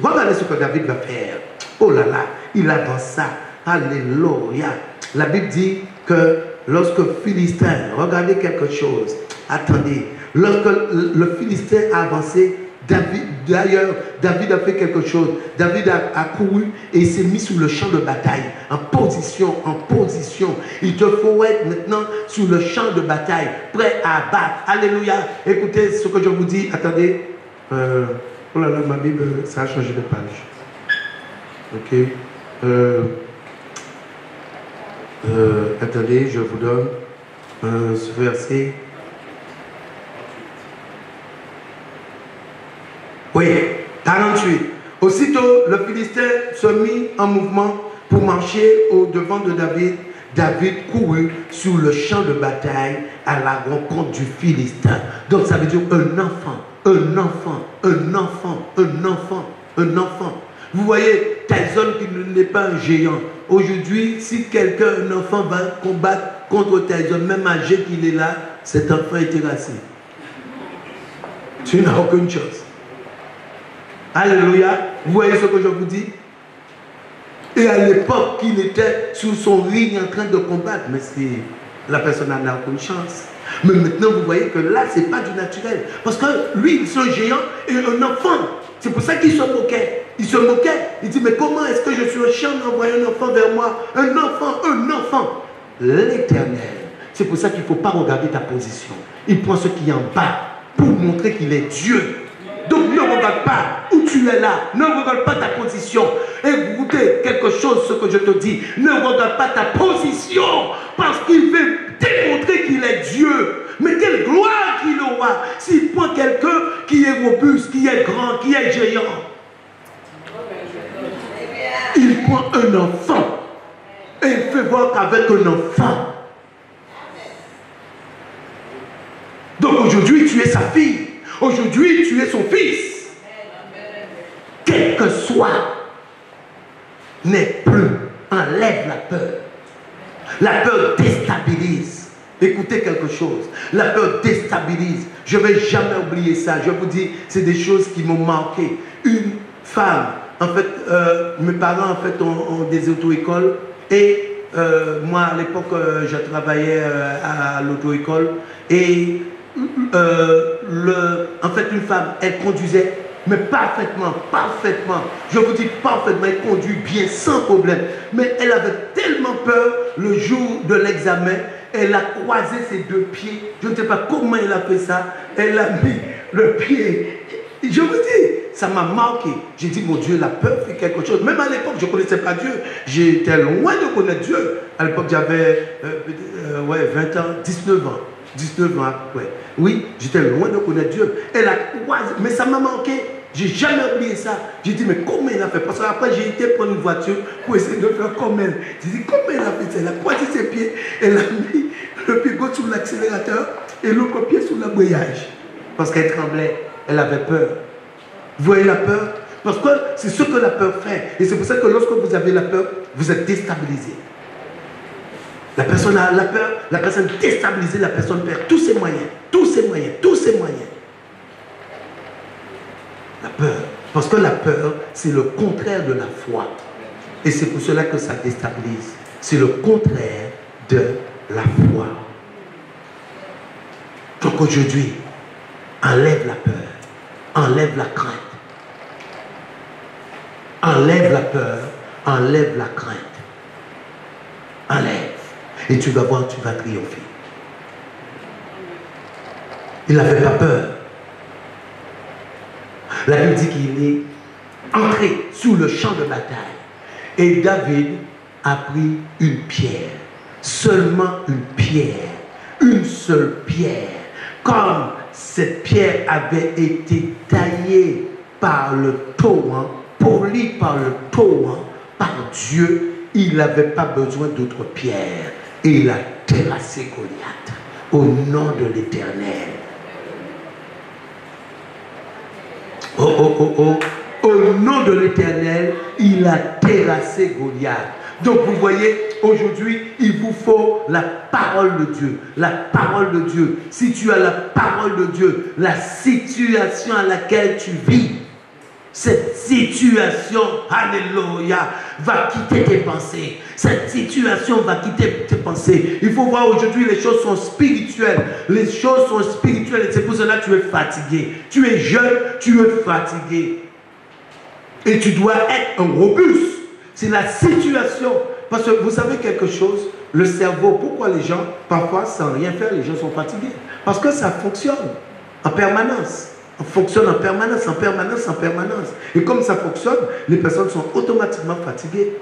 regardez ce que David va faire. Oh là là, il avance ça. Alléluia. La Bible dit que lorsque Philistin, regardez quelque chose. Attendez. Lorsque le Philistin a avancé, David a fait quelque chose. David a couru et il s'est mis sur le champ de bataille. En position. Il te faut être maintenant sur le champ de bataille, prêt à abattre. Alléluia. Écoutez ce que je vous dis. Attendez. Oh là là, ma Bible, ça a changé de page. Ok. Attendez, je vous donne ce verset. Oui, 48. Aussitôt, le Philistin se mit en mouvement pour marcher au devant de David. David courut sur le champ de bataille à la rencontre du Philistin. Donc ça veut dire un enfant. Vous voyez, Tyson qui n'est pas un géant. Aujourd'hui, si un enfant va combattre contre Tyson, même âgé qu'il est là, cet enfant est terrassé. Tu n'as aucune chance. Alléluia. Vous voyez ce que je vous dis? Et à l'époque qu'il était sur son ring en train de combattre, mais la personne n'a aucune chance. Mais maintenant, vous voyez que là, ce n'est pas du naturel. Parce que lui, c'est un géant et un enfant. C'est pour ça qu'il se moquait. Il se moquait. Il dit, mais comment est-ce que je suis un chien d'envoyer un enfant vers moi? Un enfant. L'Éternel. C'est pour ça qu'il ne faut pas regarder ta position. Il prend ce qui est en bas pour montrer qu'il est Dieu. Donc ne regarde pas où tu es là. Ne regarde pas ta position. Écoutez quelque chose, ce que je te dis. Ne regarde pas ta position. Parce qu'il veut démontrer qu'il est Dieu. Mais quelle gloire qu'il aura s'il prend quelqu'un qui est robuste, qui est grand, qui est géant. Il prend un enfant. Et il fait voir qu'avec un enfant. Donc aujourd'hui, tu es sa fille. Aujourd'hui, tu es son fils. Quel que soit, n'est plus. Enlève la peur. La peur déstabilise. Écoutez quelque chose. La peur déstabilise. Je ne vais jamais oublier ça. Je vous dis, c'est des choses qui m'ont marqué. Une femme, en fait, mes parents en fait ont des auto-écoles. Et moi, à l'époque, je travaillais à l'auto-école. Et en fait, une femme, elle conduisait, mais parfaitement. Je vous dis parfaitement, elle conduit bien, sans problème. Mais elle avait tellement peur le jour de l'examen, elle a croisé ses deux pieds. Je ne sais pas comment elle a fait ça. Elle a mis le pied. Je vous dis, ça m'a marqué. J'ai dit, mon Dieu, la peur fait quelque chose. Même à l'époque, je ne connaissais pas Dieu. J'étais loin de connaître Dieu. À l'époque, j'avais 20 ans, 19 ans. 19 ans après. Oui, j'étais loin de connaître Dieu. Elle a croisé, mais ça m'a manqué. J'ai jamais oublié ça. J'ai dit, mais comment elle a fait? Parce qu'après, j'ai été prendre une voiture pour essayer de faire comme elle. J'ai dit, comment elle a fait ça? Elle a croisé ses pieds, elle a mis le pied gauche sur l'accélérateur et l'autre pied sur l'embrayage. Parce qu'elle tremblait, elle avait peur. Vous voyez la peur? Parce que c'est ce que la peur fait. Et c'est pour ça que lorsque vous avez la peur, vous êtes déstabilisé. La personne a la peur, la personne déstabilisée, la personne perd tous ses moyens. La peur. Parce que la peur, c'est le contraire de la foi. Et c'est pour cela que ça déstabilise. C'est le contraire de la foi. Donc aujourd'hui, enlève la peur, enlève la crainte. Enlève la peur, enlève la crainte. Enlève. Et tu vas voir, tu vas triompher. Il n'avait pas peur. La Bible dit qu'il est entré sous le champ de bataille. Et David a pris une pierre. Seulement une pierre. Une seule pierre. Comme cette pierre avait été taillée par le torrent, polie par le torrent, par Dieu, il n'avait pas besoin d'autres pierres. Et il a terrassé Goliath au nom de l'Éternel. Oh, oh, oh, oh. Au nom de l'Éternel, il a terrassé Goliath. Donc vous voyez, aujourd'hui, il vous faut la parole de Dieu. La parole de Dieu. Si tu as la parole de Dieu, la situation à laquelle tu vis, cette situation, alléluia, va quitter tes pensées. Cette situation va quitter tes pensées. Il faut voir aujourd'hui, les choses sont spirituelles. Les choses sont spirituelles et c'est pour cela que tu es fatigué. Tu es jeune, tu es fatigué. Et tu dois être un robuste. C'est la situation. Parce que vous savez quelque chose, le cerveau, pourquoi les gens, parfois sans rien faire, les gens sont fatigués? Parce que ça fonctionne en permanence. On fonctionne en permanence, en permanence, en permanence. Et comme ça fonctionne, les personnes sont automatiquement fatiguées.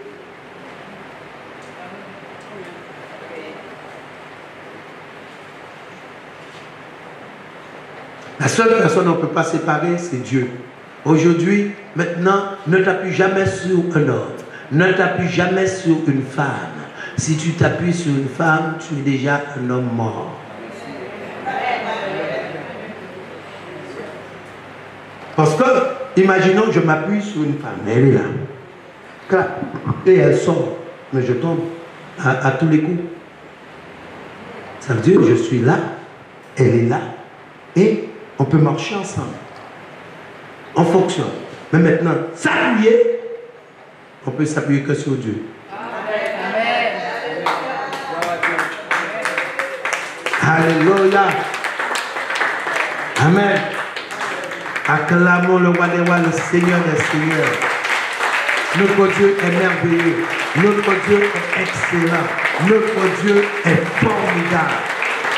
La seule personne qu'on ne peut pas séparer, c'est Dieu. Aujourd'hui, maintenant, ne t'appuie jamais sur un homme. Ne t'appuie jamais sur une femme. Si tu t'appuies sur une femme, tu es déjà un homme mort. Parce que, imaginons que je m'appuie sur une femme, elle est là. Clap. Et elle sort. Mais je tombe à tous les coups. Ça veut dire que je suis là, elle est là, et on peut marcher ensemble. On fonctionne. Mais maintenant, s'appuyer, on peut s'appuyer que sur Dieu. Alléluia. Amen. Acclamons le roi des rois, le Seigneur des seigneurs. Notre Dieu est merveilleux. Notre Dieu est excellent. Notre Dieu est formidable.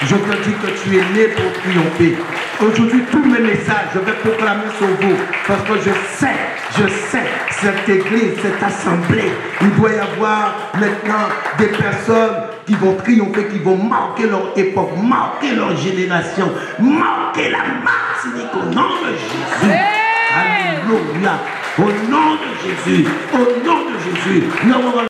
Je te dis que tu es né pour triompher. Aujourd'hui, tous mes messages, je vais proclamer sur vous. Parce que je sais, cette église, cette assemblée, il doit y avoir maintenant des personnes qui vont triompher, qui vont marquer leur époque, marquer leur génération, marquer la Martinique au nom de Jésus. Alléluia. Au nom de Jésus. Au nom de Jésus.